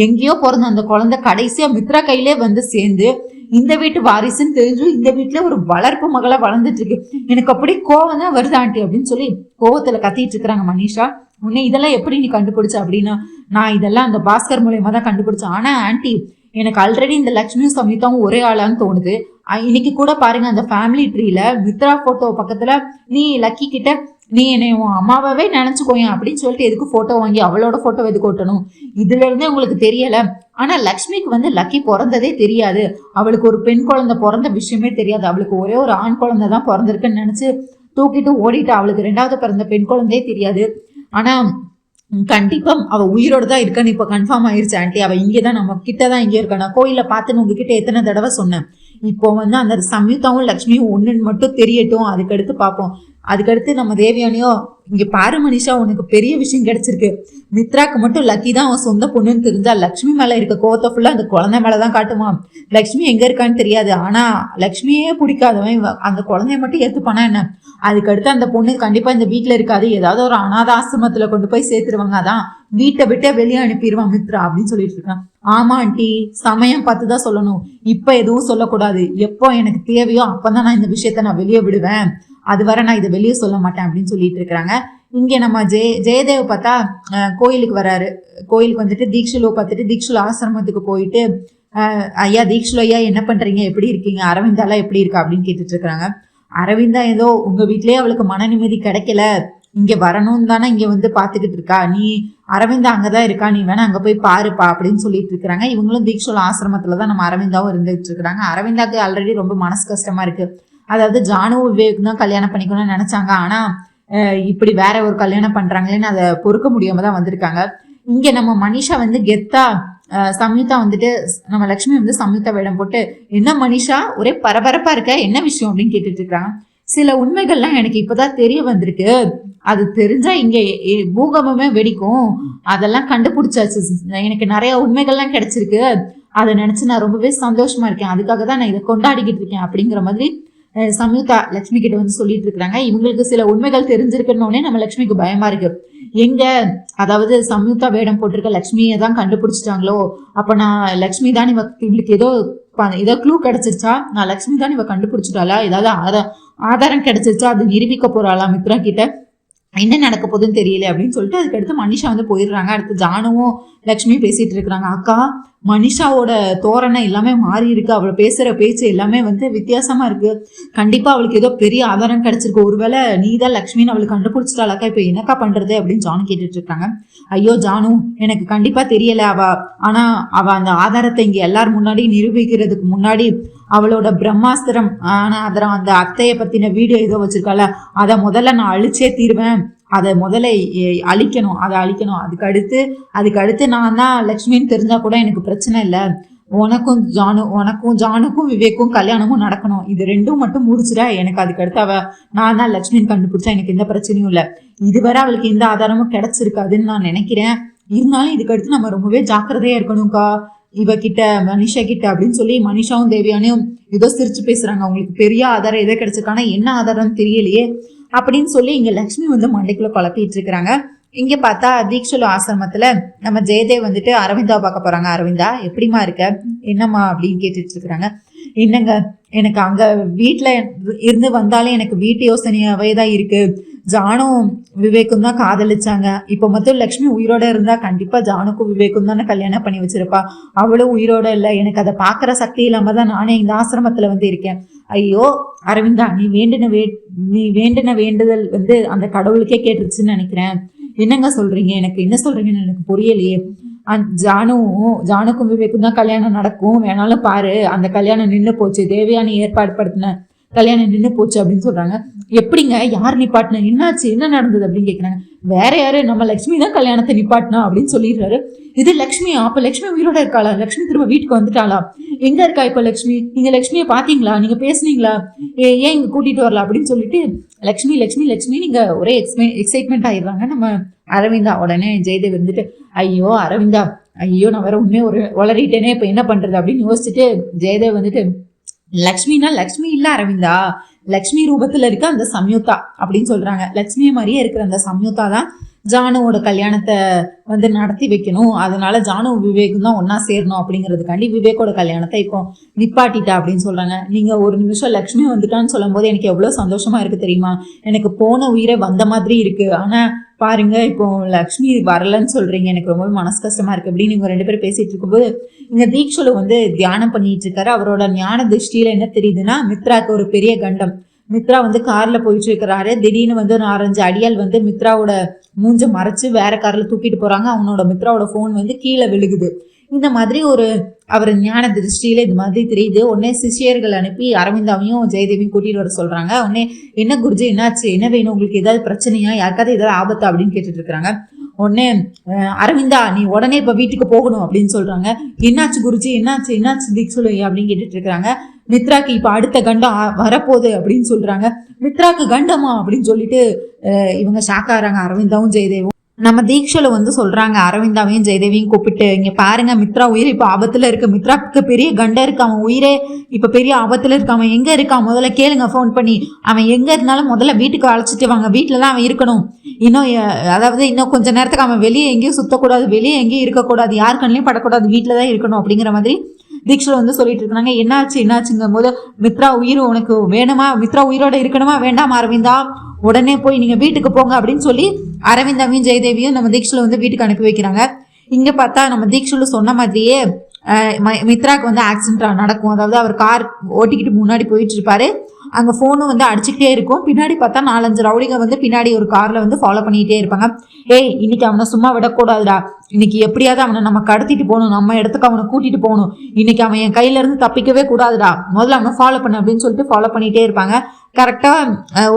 எங்கேயோ பிறந்த அந்த குழந்தை கடைசியா மித்ரா கையிலே வந்து சேர்ந்து இந்த வீட்டு வாரிசுன்னு தெரிஞ்சும் இந்த வீட்டுல ஒரு வளர்ப்பு மகளா வளர்ந்துட்டு இருக்கு. எனக்கு அப்படி கோவம் தான் வருது ஆண்டி அப்படின்னு சொல்லி கோவத்துல கத்திட்டு இருக்கிறாங்க மனிஷா. உன்னை இதெல்லாம் எப்படி நீ கண்டுபிடிச்ச அப்படின்னா, நான் இதெல்லாம் அந்த பாஸ்கர் மூலியமா தான் கண்டுபிடிச்சேன். ஆனா ஆண்டி, எனக்கு ஆல்ரெடி இந்த லக்ஷ்மியும் சம்யுக்தாவும் ஒரே ஆளான்னு தோணுது. இன்னைக்கு கூட பாருங்க, அந்த ஃபேமிலி ட்ரீல மித்ரா போட்டோ பக்கத்துல நீ லக்கி கிட்ட நீ என்னை உன் அம்மாவே நினைச்சுக்கோயேன் அப்படின்னு சொல்லிட்டு எதுக்கு போட்டோ வாங்கி அவளோட போட்டோ எதுக்கு ஓட்டணும், இதுல இருந்தே உங்களுக்கு தெரியல. ஆனா லக்ஷ்மிக்கு வந்து லக்கி பிறந்ததே தெரியாது, அவளுக்கு ஒரு பெண் குழந்தை பிறந்த விஷயமே தெரியாது, அவளுக்கு ஒரே ஒரு ஆண் குழந்தை தான் பிறந்திருக்குன்னு நினைச்சு தூக்கிட்டு ஓடிட்டா. அவளுக்கு 2ஆவது பிறந்த பெண் குழந்தையே தெரியாது. ஆனா கண்டிப்பா அவ உயிரோட தான் இருக்கான்னு இப்ப கன்ஃபார்ம் ஆயிருச்சு ஆண்டி. அவ இங்கேதான், நம்ம கிட்டதான் இங்கே இருக்கா. நான் கோயில பார்த்துன்னு உங்ககிட்ட எத்தனை தடவை சொன்னேன். இப்போ வந்து அந்த சம்யுக்தாவும் லக்ஷ்மியும் ஒண்ணுன்னு மட்டும் தெரியட்டும், அதுக்கடுத்து பார்ப்போம். அதுக்கடுத்து நம்ம தேவயானியோ, இங்க பாரு மனிஷா, உனக்கு பெரிய விஷயம் கிடைச்சிருக்கு. மித்ராக்கு மட்டும் லக்கி தான் அவன் சொந்த பொண்ணுன்னு தெரிஞ்சா லக்ஷ்மி மேல இருக்க கோவத்தை ஃபுல்லா அந்த குழந்தை மேலதான் காட்டுமா. லக்ஷ்மி எங்க இருக்கான்னு தெரியாது, ஆனா லக்ஷ்மியே பிடிக்காதவன் அந்த குழந்தைய மட்டும் ஏத்துப்பானா என்ன. அதுக்கடுத்து அந்த பொண்ணு கண்டிப்பா இந்த வீட்டுல இருக்காது, ஏதாவது ஒரு அனாத ஆசிரமத்துல கொண்டு போய் சேர்த்துருவாங்க, அதான் வீட்டை விட்டே வெளியே அனுப்பிடுவான் மித்ரா அப்படின்னு சொல்லிட்டு இருக்கான். ஆமா ஆண்டி, சமயம் பார்த்துதான் சொல்லணும், இப்ப எதுவும் சொல்லக்கூடாது, எப்போ எனக்கு தேவையோ அப்பதான் நான் இந்த விஷயத்த நான் வெளியே விடுவேன், அது வரை நான் இதை வெளியே சொல்ல மாட்டேன் அப்படின்னு சொல்லிட்டு இருக்கிறாங்க. இங்க நம்ம ஜெயதேவ் பார்த்தா கோயிலுக்கு வராரு. கோயிலுக்கு வந்துட்டு தீக்ஷுலோ பார்த்துட்டு தீக்ஷுல ஆசிரமத்துக்கு போயிட்டு, ஐயா தீக்ஷுல ஐயா என்ன பண்றீங்க, எப்படி இருக்கீங்க, அரவிந்தாலாம் எப்படி இருக்கா அப்படின்னு கேட்டுட்டு இருக்கிறாங்க. அரவிந்தா ஏதோ உங்க வீட்லயே அவளுக்கு மன நிம்மதி கிடைக்கல, இங்க வரணும்னு தானே இங்க வந்து பாத்துக்கிட்டு இருக்கா, நீ அரவிந்தா அங்கதான் இருக்கா, நீ வேணா அங்க போய் பாருப்பா அப்படின்னு சொல்லிட்டு இருக்கிறாங்க. இவங்களும் தீக்ஷுல ஆசிரமத்துலதான் நம்ம அரவிந்தாவும் இருந்துட்டு இருக்கிறாங்க. அரவிந்தாக்கு ஆல்ரெடி ரொம்ப மனசு கஷ்டமா இருக்கு. அதாவது ஜானு விவேக் தான் கல்யாணம் பண்ணிக்கணும்னு நினைச்சாங்க, ஆனா இப்படி வேற ஒரு கல்யாணம் பண்றாங்களேன்னு அதை பொறுக்க முடியாம தான் வந்திருக்காங்க. இங்க நம்ம மனிஷா வந்து கெத்தா சம்யுக்தா வந்துட்டு நம்ம லக்ஷ்மி வந்து சம்யுக்தா வேடம் போட்டு, என்ன மனிஷா ஒரே பரபரப்பா இருக்க, என்ன விஷயம் அப்படின்னு கேட்டுட்டு இருக்காங்க. சில உண்மைகள்லாம் எனக்கு இப்பதான் தெரிய வந்திருக்கு, அது தெரிஞ்சா இங்க பூகம்பமே வெடிக்கும், அதெல்லாம் கண்டுபிடிச்சாச்சு, எனக்கு நிறைய உண்மைகள்லாம் கிடைச்சிருக்கு, அதை நினைச்சு நான் ரொம்பவே சந்தோஷமா இருக்கேன், அதுக்காக தான் நான் இதை கொண்டாடிக்கிட்டு இருக்கேன் அப்படிங்கிற மாதிரி சம்யுக்தா லட்சுமி கிட்ட வந்து சொல்லிட்டு இருக்காங்க. இவங்களுக்கு சில உண்மைகள் தெரிஞ்சிருக்கணும்னே நம்ம லட்சுமிக்கு பயமா இருக்கு. எங்க அதாவது சம்யுக்தா வேடம் போட்டிருக்க லட்சுமியை தான் கண்டுபிடிச்சிட்டாங்களோ, அப்ப நான் லட்சுமி தான் இவளுக்கு ஏதோ க்ளூ கிடைச்சிருச்சா, நான் லட்சுமி தான் இவ கண்டுபிடிச்சிட்டாளா, ஏதாவது ஆதாரம் கிடைச்சிருச்சா, அது நிரூபிக்க போறாளா மித்ரா கிட்ட, என்ன நடக்க போகுதுன்னு தெரியல அப்படின்னு சொல்லிட்டு அதுக்கடுத்து மனிஷா வந்து போயிடுறாங்க. அடுத்து ஜானுவும் லக்ஷ்மி பேசிட்டு இருக்கிறாங்க. அக்கா, மனிஷாவோட தோரணை எல்லாமே மாறி இருக்கு, அவள் பேசுற பேச்சு எல்லாமே வந்து வித்தியாசமா இருக்கு, கண்டிப்பா அவளுக்கு ஏதோ பெரிய ஆதாரம் கிடைச்சிருக்கு, ஒருவேளை நீதான் லக்ஷ்மின்னு அவளுக்கு கண்டுபிடிச்சிட்டாளாக்கா, இப்ப என்னக்கா பண்றது அப்படின்னு ஜானு கேட்டுட்டு இருக்காங்க. ஐயோ ஜானு, எனக்கு கண்டிப்பா தெரியல ஆனா அவ அந்த ஆதாரத்தை இங்க எல்லாரும் முன்னாடி நிரூபிக்கிறதுக்கு முன்னாடி அவளோட பிரம்மாஸ்திரம் அந்த அத்தையை பத்தின வீடியோ ஏதோ வச்சிருக்கால, அதை முதல்ல நான் அழிச்சே தீருவேன், அதை முதல்ல அழிக்கணும், அதுக்கு அடுத்து நான் தான் லக்ஷ்மின்னு தெரிஞ்சா கூட எனக்கு பிரச்சனை இல்லை, உனக்கும் ஜானுக்கும் விவேக்கும் கல்யாணமும் நடக்கணும், இது ரெண்டும் மட்டும் முடிச்சிட, எனக்கு அதுக்கு அடுத்து நான் தான் லக்ஷ்மின்னு கண்டுபிடிச்சா எனக்கு எந்த பிரச்சனையும் இல்லை, இதுவரை அவளுக்கு எந்த ஆதாரமும் கிடைச்சிருக்காதுன்னு நான் நினைக்கிறேன், இருந்தாலும் இதுக்கு அடுத்து நம்ம ரொம்பவே ஜாக்கிரதையா இருக்கணும்க்கா இவகிட்ட மனிஷா கிட்ட அப்படின்னு சொல்லி மனிஷாவும் தேவியானையும் ஏதோ சிரிச்சு பேசுறாங்க. அவங்களுக்கு பெரிய ஆதாரம் எதோ கிடைச்சிருக்கானா, என்ன ஆதாரம்னு தெரியலையே அப்படின்னு சொல்லி இங்க லக்ஷ்மி வந்து மண்டைக்குள்ள குழப்பிட்டு இருக்கிறாங்க. இங்க பார்த்தா தீக்ஷலு ஆசிரமத்துல நம்ம ஜெயதேவ் வந்துட்டு அரவிந்தா பார்க்க போறாங்க. அரவிந்தா எப்படிமா இருக்க, என்னம்மா அப்படின்னு கேட்டுட்டு இருக்கிறாங்க. என்னங்க, எனக்கு அங்க வீட்டுல இருந்து வந்தாலே எனக்கு வீட்டு யோசனையாவே தான் இருக்கு, ஜானும் விவேக்கும் தான் காதலிச்சாங்க, இப்ப மட்டும் லக்ஷ்மி உயிரோட இருந்தா கண்டிப்பா ஜானுக்கும் விவேக்கும் தானே கல்யாணம் பண்ணி வச்சிருப்பா, அவளும் உயிரோட இல்லை, எனக்கு அதை பாக்குற சக்தி இல்லாம தான் நானே இந்த ஆசிரமத்துல வந்து இருக்கேன். ஐயோ அரவிந்தா, நீ வேண்டின வேண்டுதல் வந்து அந்த கடவுளுக்கே கேட்டுருச்சுன்னு நினைக்கிறேன், என்னங்க சொல்றீங்க, எனக்கு என்ன சொல்றீங்கன்னு எனக்கு புரியலையே, ஜானுக்கும் விவேக்கும் தான் கல்யாணம் நடக்கும், வேணாலும் பாரு, அந்த கல்யாணம் நின்று போச்சு, தேவையான ஏற்பாடு படுத்தின கல்யாணம் நின்று போச்சு அப்படின்னு சொல்றாங்க. எப்படிங்க, யார் நிப்பாட்டின, என்னாச்சு, என்ன நடந்தது அப்படின்னு கேட்குறாங்க. வேற யாரு, நம்ம லக்ஷ்மி தான் கல்யாணத்தை நிப்பாட்டினா அப்படின்னு சொல்லிடுறாரு. இது லக்ஷ்மியா, அப்ப லக்ஷ்மி உயிரோட இருக்காளா, லக்ஷ்மி திரும்ப வீட்டுக்கு வந்துட்டாளா, எங்க இருக்கா இப்ப லக்ஷ்மி, நீங்க லக்ஷ்மியை பாத்தீங்களா, நீங்க பேசுனீங்களா, ஏன் இங்க கூட்டிட்டு வரல அப்படின்னு சொல்லிட்டு லக்ஷ்மி லக்ஷ்மி லக்ஷ்மி நீங்க ஒரே எக்ஸைட்மெண்ட் ஆயிடுறாங்க நம்ம அரவிந்தா. உடனே ஜெயதேவ் இருந்துட்டு, ஐயோ அரவிந்தா, ஐயோ நான் வேற உண்மையை உளறிட்டேனே, இப்ப என்ன பண்றது அப்படின்னு யோசிச்சுட்டு ஜெயதேவ் வந்துட்டு, லக்ஷ்மினா லக்ஷ்மி இல்ல அரவிந்தா, லக்ஷ்மி ரூபத்துல இருக்க அந்த சம்யுக்தா அப்படின்னு சொல்றாங்க. லக்ஷ்மி மாதிரியே இருக்கிற அந்த சம்யுக்தா தான் ஜானுவோட கல்யாணத்தை வந்து நடத்தி வைக்கணும், அதனால ஜானு விவேக்கும் தான் ஒன்னா சேரணும் அப்படிங்கிறதுக்காண்டி விவேக்கோட கல்யாணத்தை இப்போ நிப்பாட்டிட்டா அப்படின்னு சொல்றாங்க. நீங்க ஒரு நிமிஷம் லக்ஷ்மி வந்துட்டான்னு சொல்லும் போது எனக்கு எவ்வளவு சந்தோஷமா இருக்கு தெரியுமா, எனக்கு போன உயிரை வந்த மாதிரி இருக்கு, ஆனா பாருங்க இப்போ லக்ஷ்மி வரலன்னு சொல்றீங்க, எனக்கு ரொம்பவே மனசு கஷ்டமா இருக்கு அப்படின்னு இவங்க ரெண்டு பேரும் பேசிட்டு இருக்கும்போது இங்க தீக்ஷலு வந்து தியானம் பண்ணிட்டு இருக்காரு. அவரோட ஞான திருஷ்டியில என்ன தெரியுதுன்னா, மித்ராக்கு ஒரு பெரிய கண்டம், மித்ரா வந்து கார்ல போயிட்டு இருக்கிறாரு, திடீர்னு வந்து 4-5 அடியால் வந்து மித்ராவோட மூஞ்ச மறைச்சு வேற கார்ல தூக்கிட்டு போறாங்க, அவனோட மித்ராவோட போன் வந்து கீழே விழுகுது, இந்த மாதிரி ஒரு அவர் ஞான திருஷ்டியில இது மாதிரி தெரியுது. உடனே சிஷியர்கள் அனுப்பி அரவிந்தாவையும் ஜெயதேவியும் கூட்டிட்டு வர சொல்றாங்க. உடனே என்ன குருஜி, என்னாச்சு, என்ன வேணும் உங்களுக்கு, ஏதாவது பிரச்சனையா, யாருக்காவது ஏதாவது ஆபத்தா அப்படின்னு கேட்டுட்டு இருக்காங்க. உடனே அரவிந்தா நீ உடனே இப்ப வீட்டுக்கு போகணும் அப்படின்னு சொல்றாங்க. என்னாச்சு குருஜி, என்னாச்சு தீக்ஷலு அப்படின்னு கேட்டுட்டு இருக்காங்க. மித்ராக்கு இப்ப அடுத்த கண்டம் வரப்போகுது அப்படின்னு சொல்றாங்க. மித்ராக்கு கண்டமா அப்படின்னு சொல்லிட்டு இவங்க ஷாக் ஆறாங்க, அரவிந்தாவும் ஜெயதேவும். நம்ம தீக்ஷல வந்து சொல்றாங்க அரவிந்தாவையும் ஜெயதேவியும் கூப்பிட்டு, இங்க பாருங்க மித்ரா உயிர் இப்ப ஆபத்துல இருக்கு, மித்ராக்கு பெரிய கண்டம் இருக்கு, அவன் உயிரே இப்ப பெரிய ஆபத்துல இருக்கு, அவன் எங்க இருக்கான் முதல்ல கேளுங்க போன் பண்ணி, அவன் எங்க இருந்தாலும் முதல்ல வீட்டுக்கு அழைச்சிட்டு வாங்க, வீட்டுலதான் அவன் இருக்கணும், இன்னும் கொஞ்ச நேரத்துக்கு அவன் வெளியே எங்கேயும் சுத்தக்கூடாது, வெளியே எங்கேயும் இருக்கக்கூடாது, யார் கண்ணிலையும் படக்கூடாது, வீட்டுலதான் இருக்கணும் அப்படிங்கிற மாதிரி தீக்ஷல வந்து சொல்லிட்டு இருக்காங்க. என்னாச்சுங்கும் போது, மித்ரா உயிர் உனக்கு வேணுமா, மித்ரா உயிரோட இருக்கணுமா வேண்டாமா அரவிந்தா, உடனே போய் நீங்க வீட்டுக்கு போங்க அப்படின்னு சொல்லி அரவிந்தாவையும் ஜெயதேவியும் நம்ம தீக்ஷல வந்து வீட்டுக்கு அனுப்பி வைக்கிறாங்க. இங்க பார்த்தா நம்ம தீக்ஷல சொன்ன மாதிரியே மித்ராக்கு வந்து ஆக்சிடென்ட் நடக்கும், அதாவது அவர் கார் ஓட்டிக்கிட்டு முன்னாடி போயிட்டு இருப்பாரு, அங்க போனும் வந்து அடிச்சுக்கிட்டே இருக்கும், பின்னாடி பார்த்தா 4-5 ரவுடிங்க வந்து பின்னாடி ஒரு கார்ல வந்து ஃபாலோ பண்ணிட்டே இருப்பாங்க. ஏய் இன்னைக்கு அவனை சும்மா விடக்கூடாதுடா, இன்னைக்கு எப்படியாவது அவனை நம்ம கடத்திட்டு போகணும், நம்ம இடத்துக்கு அவனை கூட்டிட்டு போகணும், இன்னைக்கு அவன் என் கையில இருந்து தப்பிக்கவே கூடாதுடா, முதல்ல அவனை ஃபாலோ பண்ணு அப்படின்னு சொல்லிட்டு ஃபாலோ பண்ணிட்டே இருப்பாங்க. கரெக்டா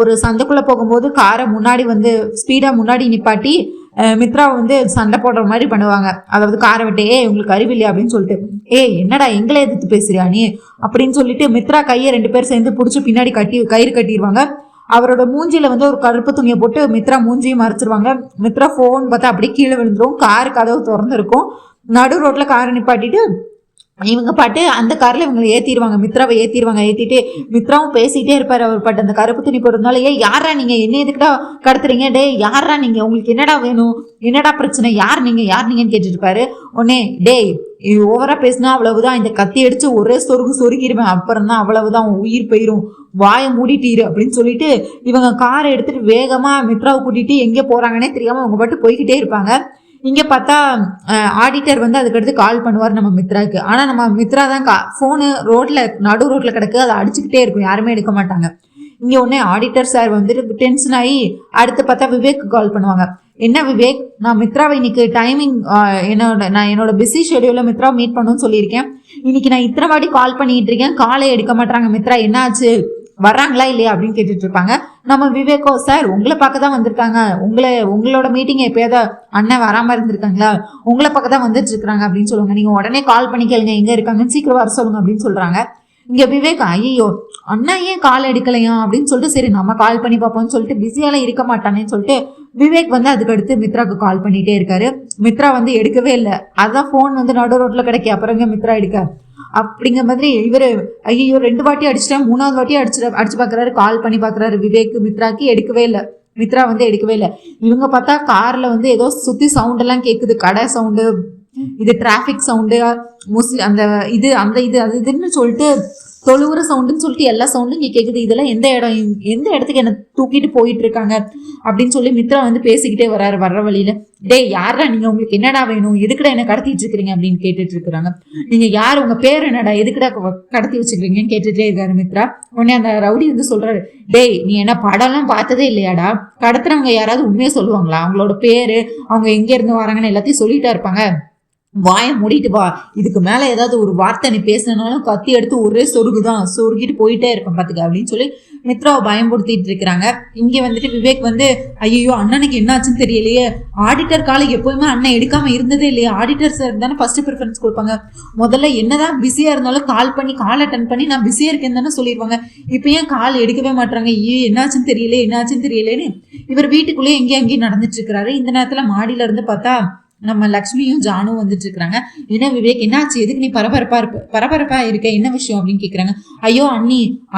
ஒரு சந்துக்குள்ள போகும்போது காரை முன்னாடி வந்து ஸ்பீடா முன்னாடி நிப்பாட்டி மித்ராவை வந்து சண்டை போடுற மாதிரி பண்ணுவாங்க. அதாவது காரை விட்டு உங்களுக்கு அறிவில்லையா அப்படின்னு சொல்லிட்டு, என்னடா எங்களை எதிர்த்து பேசுறியா நீ அப்படின்னு சொல்லிட்டு மித்ரா கையை 2 பேர் சேர்ந்து பிடிச்சி பின்னாடி கயிறு கட்டிடுவாங்க. அவரோட மூஞ்சில வந்து ஒரு கருப்பு துணியை போட்டு மித்ரா மூஞ்சியும் மறைச்சிருவாங்க. மித்ரா ஃபோன் பார்த்தா அப்படியே கீழே விழுந்துரும். காரு கதவு திறந்துருக்கும். நடு ரோட்ல காரை நிப்பாட்டிட்டு இவங்க பாட்டு அந்த காரில் இவங்களை ஏற்றிடுவாங்க. மித்ராவை ஏற்றிட்டு மித்ராவும் பேசிகிட்டே இருப்பார். அவர் பாட்டு அந்த கருப்பு துணி போடுறதுனால, யாரா நீங்கள் என்ன எதுக்கிட்டா கடத்துறீங்க, யாரா நீங்கள், உங்களுக்கு என்னடா வேணும், என்னடா பிரச்சனை, யார் நீங்கன்னு கேட்டுட்டு இருப்பாரு. உடனே ஓவரா பேசினா அவ்வளவுதான், இந்த கத்தி அடிச்சு ஒரே சொருகிடுவேன், அப்புறம் தான் அவ்வளவுதான், உயிர் போயிடும், வாயை மூடிட்டீரு அப்படின்னு சொல்லிட்டு இவங்க காரை எடுத்துட்டு வேகமா மித்ராவை கூட்டிட்டு எங்கே போறாங்கன்னே தெரியாம அவங்க பாட்டு போய்கிட்டே இருப்பாங்க. இங்கே பார்த்தா ஆடிட்டர் வந்து அதுக்கடுத்து கால் பண்ணுவார் நம்ம மித்ராவுக்கு. ஆனால் நம்ம மித்ரா தான் ஃபோனு நடு ரோட்டில் கிடக்கு, அதை அடிச்சுக்கிட்டே இருக்கும், யாருமே எடுக்க மாட்டாங்க. இங்கே உடனே ஆடிட்டர் சார் வந்துட்டு டென்ஷன் ஆகி அடுத்து பார்த்தா விவேக்கு கால் பண்ணுவாங்க. என்ன விவேக், நான் மித்ராவை இன்னைக்கு டைமிங் என்னோட பிஸி ஷெடியூலில் மித்ராவை மீட் பண்ணணும்னு சொல்லியிருக்கேன். இன்னைக்கு நான் இத்தனை வாட்டி கால் பண்ணிட்டு இருக்கேன், காலை எடுக்க மாட்டாங்க மித்ரா, என்னாச்சு, வர்றாங்களா இல்லையா அப்படின்னு கேட்டுட்டு இருப்பாங்க. நம்ம விவேக்கோ, சார் உங்களை பார்க்க தான் வந்திருக்காங்க, உங்களோட மீட்டிங் எப்பயாவது அண்ணன் வராமல் இருந்திருக்காங்களா, உங்களை பார்க்க தான் வந்துட்டு இருக்கிறாங்க அப்படின்னு சொல்லுவாங்க. நீங்கள் உடனே கால் பண்ணி கேளுங்க எங்கே இருக்காங்கன்னு, சீக்கிரம் வர சொல்லுங்க அப்படின்னு சொல்கிறாங்க. இங்கே விவேக், ஐயோ அண்ணா ஏன் கால் எடுக்கலையா அப்படின்னு சொல்லிட்டு, சரி நம்ம கால் பண்ணி பார்ப்போம்னு சொல்லிட்டு பிஸியாலாம் இருக்க மாட்டானேன்னு சொல்லிட்டு விவேக் வந்து அதுக்கடுத்து மித்ராவுக்கு கால் பண்ணிகிட்டே இருக்காரு. மித்ரா வந்து எடுக்கவே இல்லை. அதான் ஃபோன் வந்து நடு ரோட்டில் கிடைக்க, அப்புறம் இங்கே மித்ரா எடுக்க அப்படிங்கிற மாதிரி இவர் ஐயோ 2 வாட்டி அடிச்சிட்டேன், 3ஆவது வாட்டி அடிச்சு பார்க்குறாரு, கால் பண்ணி பார்க்குறாரு விவேக் மித்ராக்கு, எடுக்கவே இல்லை. மித்ரா வந்து எடுக்கவே இல்லை. இவங்க பார்த்தா காரில் வந்து ஏதோ சுற்றி சவுண்டெல்லாம் கேட்குது, கடை சவுண்டு, இது டிராஃபிக் சவுண்டு, மோஸ்ட்லி அந்த அது இதுன்னு சொல்லிட்டு தொழுவுற சவுண்டுன்னு சொல்லிட்டு எல்லா சவுண்டும் இங்கே கேட்குது. இதெல்லாம் எந்த இடத்துக்கு என்ன தூக்கிட்டு போயிட்டு இருக்காங்க அப்படின்னு சொல்லி மித்ரா வந்து பேசிக்கிட்டே வர்ற வழியில, யாரா நீங்க, உங்களுக்கு என்னடா வேணும், எதுக்குடா என்ன கடத்திட்டு இருக்கிறீங்க அப்படின்னு கேட்டுட்டு இருக்கிறாங்க. நீங்க யார், உங்க பேர் என்னடா, எதுக்குடா கடத்தி வச்சுக்கிறீங்கன்னு கேட்டுட்டே இருக்காரு மித்ரா. உடனே அந்த ரவுடி வந்து சொல்றாரு, நீ என்ன படம்லாம் பார்த்ததே இல்லையாடா, கடத்துறவங்க யாராவது உண்மையை சொல்லுவாங்களா, அவங்களோட பேரு, அவங்க எங்க இருந்து வராங்கன்னு எல்லாத்தையும் சொல்லிட்டா இருப்பாங்க, வாயை மூடிட்டு வா, இதுக்கு மேல ஏதாவது ஒரு வார்த்தை நீ பேசினாலும் கத்தி எடுத்து ஒரே சொருகிட்டு போயிட்டே இருப்பேன் பாத்துக்க அப்படின்னு சொல்லி மித்ராவை பயன்படுத்திட்டு இருக்கிறாங்க. இங்க வந்துட்டு விவேக் வந்து, ஐயோ அண்ணனுக்கு என்னாச்சுன்னு தெரியலையே, ஆடிட்டர் காலை எப்பவுமே அண்ணன் எடுக்காம இருந்ததே இல்லையா, ஆடிட்டர் சார் தானே ஃபர்ஸ்ட் ப்ரிஃபரன்ஸ் கொடுப்பாங்க, முதல்ல என்னதான் பிஸியா இருந்தாலும் கால் அட்டன் பண்ணி நான் பிஸியா இருக்கேன்னு தானே சொல்லிடுவாங்க, இப்ப ஏன் கால் எடுக்கவே மாட்டாங்க, என்னாச்சுன்னு தெரியலேன்னு இவர் வீட்டுக்குள்ளேயே எங்கேயும் நடந்துட்டு இருக்கிறாரு. இந்த நேரத்துல மாடியில இருந்து பார்த்தா நம்ம லக்ஷ்மியும் ஜானும் வந்துட்டு இருக்கிறாங்க. என்ன விவேக், என்னாச்சு, எதுக்கு நீ பரபரப்பா இருக்க, என்ன விஷயம் அப்படின்னு கேட்குறாங்க. ஐயோ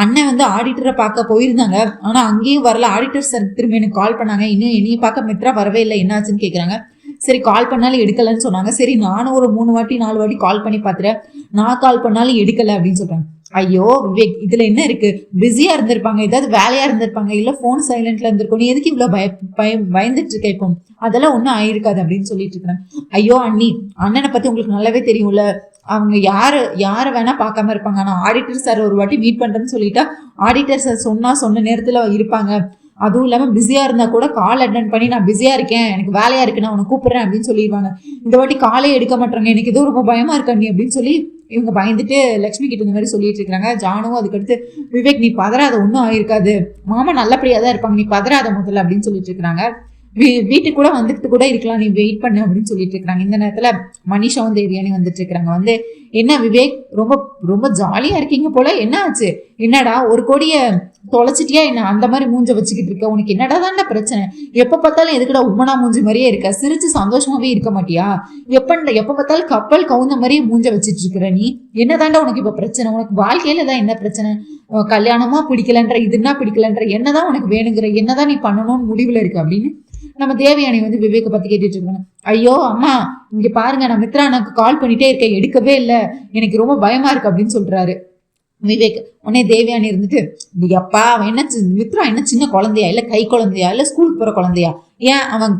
அண்ணன் வந்து ஆடிட்டரை பார்க்க போயிருந்தாங்க, ஆனா அங்கேயும் வரல, ஆடிட்டர் சார் திரும்ப எனக்கு கால் பண்ணாங்க, இன்னும் என்னையும் பார்க்க மித்ரா வரவே இல்லை, என்னாச்சுன்னு கேட்குறாங்க. சரி கால் பண்ணாலும் எடுக்கலன்னு சொன்னாங்க. சரி நானும் ஒரு 3 வாட்டி 4 வாட்டி கால் பண்ணி பார்த்துட்டேன், நான் கால் பண்ணாலும் எடுக்கல அப்படின்னு சொல்றாங்க. ஐயோ விவேக், இதுல என்ன இருக்கு, பிஸியா இருந்திருப்பாங்க, ஏதாவது வேலையா இருந்திருப்பாங்க, இல்ல போன் சைலண்ட்ல இருந்திருக்கும், நீ எதுக்கு இவ்வளவு பயந்துட்டு இருக்க, இப்போ அதெல்லாம் ஒன்றும் ஆயிருக்காது அப்படின்னு சொல்லிட்டு இருக்கிறேன். ஐயோ அண்ணனை பத்தி உங்களுக்கு நல்லாவே தெரியும்ல, அவங்க யாரை வேணா பார்க்காம இருப்பாங்க, ஆனா ஆடிட்டர் சார் ஒரு வாட்டி மீட் பண்றேன்னு சொல்லிட்டா ஆடிட்டர் சார் சொன்ன நேரத்துல இருப்பாங்க, அதுவும் இல்லாமல் பிஸியாக இருந்தால் கூட கால் அட்டன் பண்ணி நான் பிஸியாக இருக்கேன், எனக்கு வேலையாக இருக்கு, நான் உன்னை கூப்பிட்றேன் அப்படின்னு சொல்லிடுவாங்க. இந்த வாட்டி காலே எடுக்க மாட்டாங்க, எனக்கு ஏதோ ரொம்ப பயமாக இருக்கா நீ அப்படின்னு சொல்லி இவங்க பயந்துட்டு லக்ஷ்மி கிட்ட இந்த மாதிரி சொல்லிட்டு இருக்காங்க. ஜானுவும் அதுக்கடுத்து, விவேக் நீ பதறாத, ஒன்றும் ஆயிருக்காது, மாமா நல்லபடியாக தான் இருப்பாங்க, நீ பதறாத முதல்ல அப்படின்னு சொல்லிட்டு இருக்கிறாங்க. வீட்டுக்கு கூட வந்துட்டு கூட இருக்கலாம், நீ வெயிட் பண்ணு அப்படின்னு சொல்லிட்டு இருக்கிறாங்க. இந்த நேரத்துல மனிஷாவும் தேவியானி வந்துட்டு இருக்கிறாங்க. வந்து என்ன விவேக், ரொம்ப ரொம்ப ஜாலியா இருக்கீங்க போல, என்ன ஆச்சு, என்னடா ஒரு கோடியை தொலைச்சிட்டியா என்ன, அந்த மாதிரி மூஞ்ச வச்சுக்கிட்டு இருக்க, உனக்கு என்னடா தான்டா பிரச்சனை, எப்ப பார்த்தாலும் எதுக்குடா உம்மனா மூஞ்சி மாதிரியே இருக்க, சிரிச்சு சந்தோஷமாவே இருக்க மாட்டியா, எப்ப பார்த்தாலும் கப்பல் கவுந்த மாதிரியே மூஞ்ச வச்சுட்டு இருக்கிற நீ, என்னதான்டா உனக்கு இப்ப பிரச்சனை, உனக்கு வாழ்க்கையில தான் என்ன பிரச்சனை, கல்யாணமா பிடிக்கலன்ற, இதுன்னா பிடிக்கலன்ற, என்னதான் உனக்கு வேணுங்கிற, என்னதான் நீ பண்ணணும்னு முடிவுல இருக்கு அப்படின்னு நம்ம தேவயானி வந்து விவேக்கை பத்தி கேட்டுட்டு இருக்காங்க. ஐயோ அம்மா இங்க பாருங்க, நான் மித்ரா எனக்கு கால் பண்ணிட்டே இருக்கேன், எடுக்கவே இல்லை, எனக்கு ரொம்ப பயமா இருக்கு அப்படின்னு சொல்றாரு விவேக். உடனே தேவயானி இருந்துட்டு, அப்பா அவன் என்ன மித்ரா என்ன சின்ன குழந்தையா, இல்ல கை குழந்தையா, இல்ல ஸ்கூலுக்கு போற குழந்தையா, ஏன் அவன்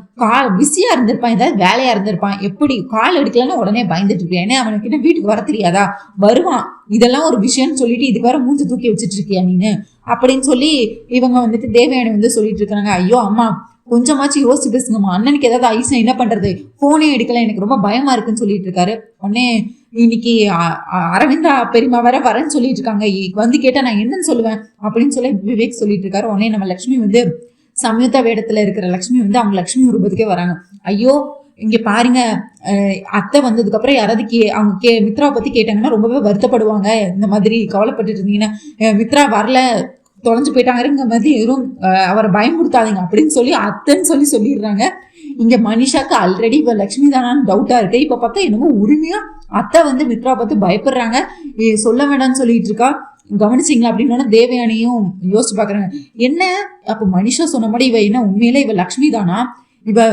பிஸியா இருந்திருப்பான், ஏதாவது வேலையா இருந்திருப்பான், எப்படி கால் எடுக்கலன்னு உடனே பயந்துட்டு இருக்கியா, ஏன்னா அவனுக்கு என்ன வீட்டுக்கு வர தெரியாதா, வருவான், இதெல்லாம் ஒரு விஷயம்னு சொல்லிட்டு இதுக்கு வர மூஞ்சி தூக்கி வச்சுட்டு இருக்கியா நீனு அப்படின்னு சொல்லி இவங்க வந்துட்டு தேவயானி வந்து சொல்லிட்டு இருக்காங்க. ஐயோ அம்மா கொஞ்சமாச்சும் யோசிச்சு பேசுங்கம்மா, அண்ணனுக்கு ஏதாவது ஐஸ்னா என்ன பண்றது, போனே எடுக்கல, எனக்கு ரொம்ப பயமா இருக்குன்னு சொல்லிட்டு இருக்காரு. உடனே இன்னைக்கு அரவிந்தா பெரியமா வரேன்னு சொல்லிட்டு இருக்காங்க, வந்து கேட்டா நான் என்னன்னு சொல்லுவேன் அப்படின்னு சொல்லி விவேக் சொல்லிட்டு இருக்காரு. உடனே நம்ம லட்சுமி வந்து, சம்யுக்தா வேடத்துல இருக்கிற லக்ஷ்மி வந்து அவங்க லக்ஷ்மி ரூபத்துக்கே வராங்க. ஐயோ இங்க பாருங்க, அத்தை வந்ததுக்கு அப்புறம் யாராவது அவங்க மித்ராவை பத்தி கேட்டாங்கன்னா ரொம்பவே வருத்தப்படுவாங்க. இந்த மாதிரி கவலைப்பட்டுட்டு இருந்தீங்கன்னா, மித்ரா வரல தொலைஞ்சு போயிட்டாங்கிற மாதிரி எதுவும் அவரை பயமுறுத்தாதீங்க அப்படின்னு சொல்லி அத்தைன்னு சொல்லிடுறாங்க. இங்க மனிஷாக்கு ஆல்ரெடி இப்ப லட்சுமி தானான்னு டவுட்டா இருக்கு. இப்ப பார்த்தா என்னமோ உரிமையா அத்தை வந்து மித்ரா பார்த்து பயப்படுறாங்க, சொல்ல வேண்டாம்னு சொல்லிட்டு இருக்கா. கவனிச்சிங்களா அப்படின்னு தேவயானியும் யோசிச்சு பாக்குறாங்க. என்ன அப்ப மனிஷா சொன்ன மாதிரி இவ என்ன உண்மையில இவ லக்ஷ்மி தானா? இவ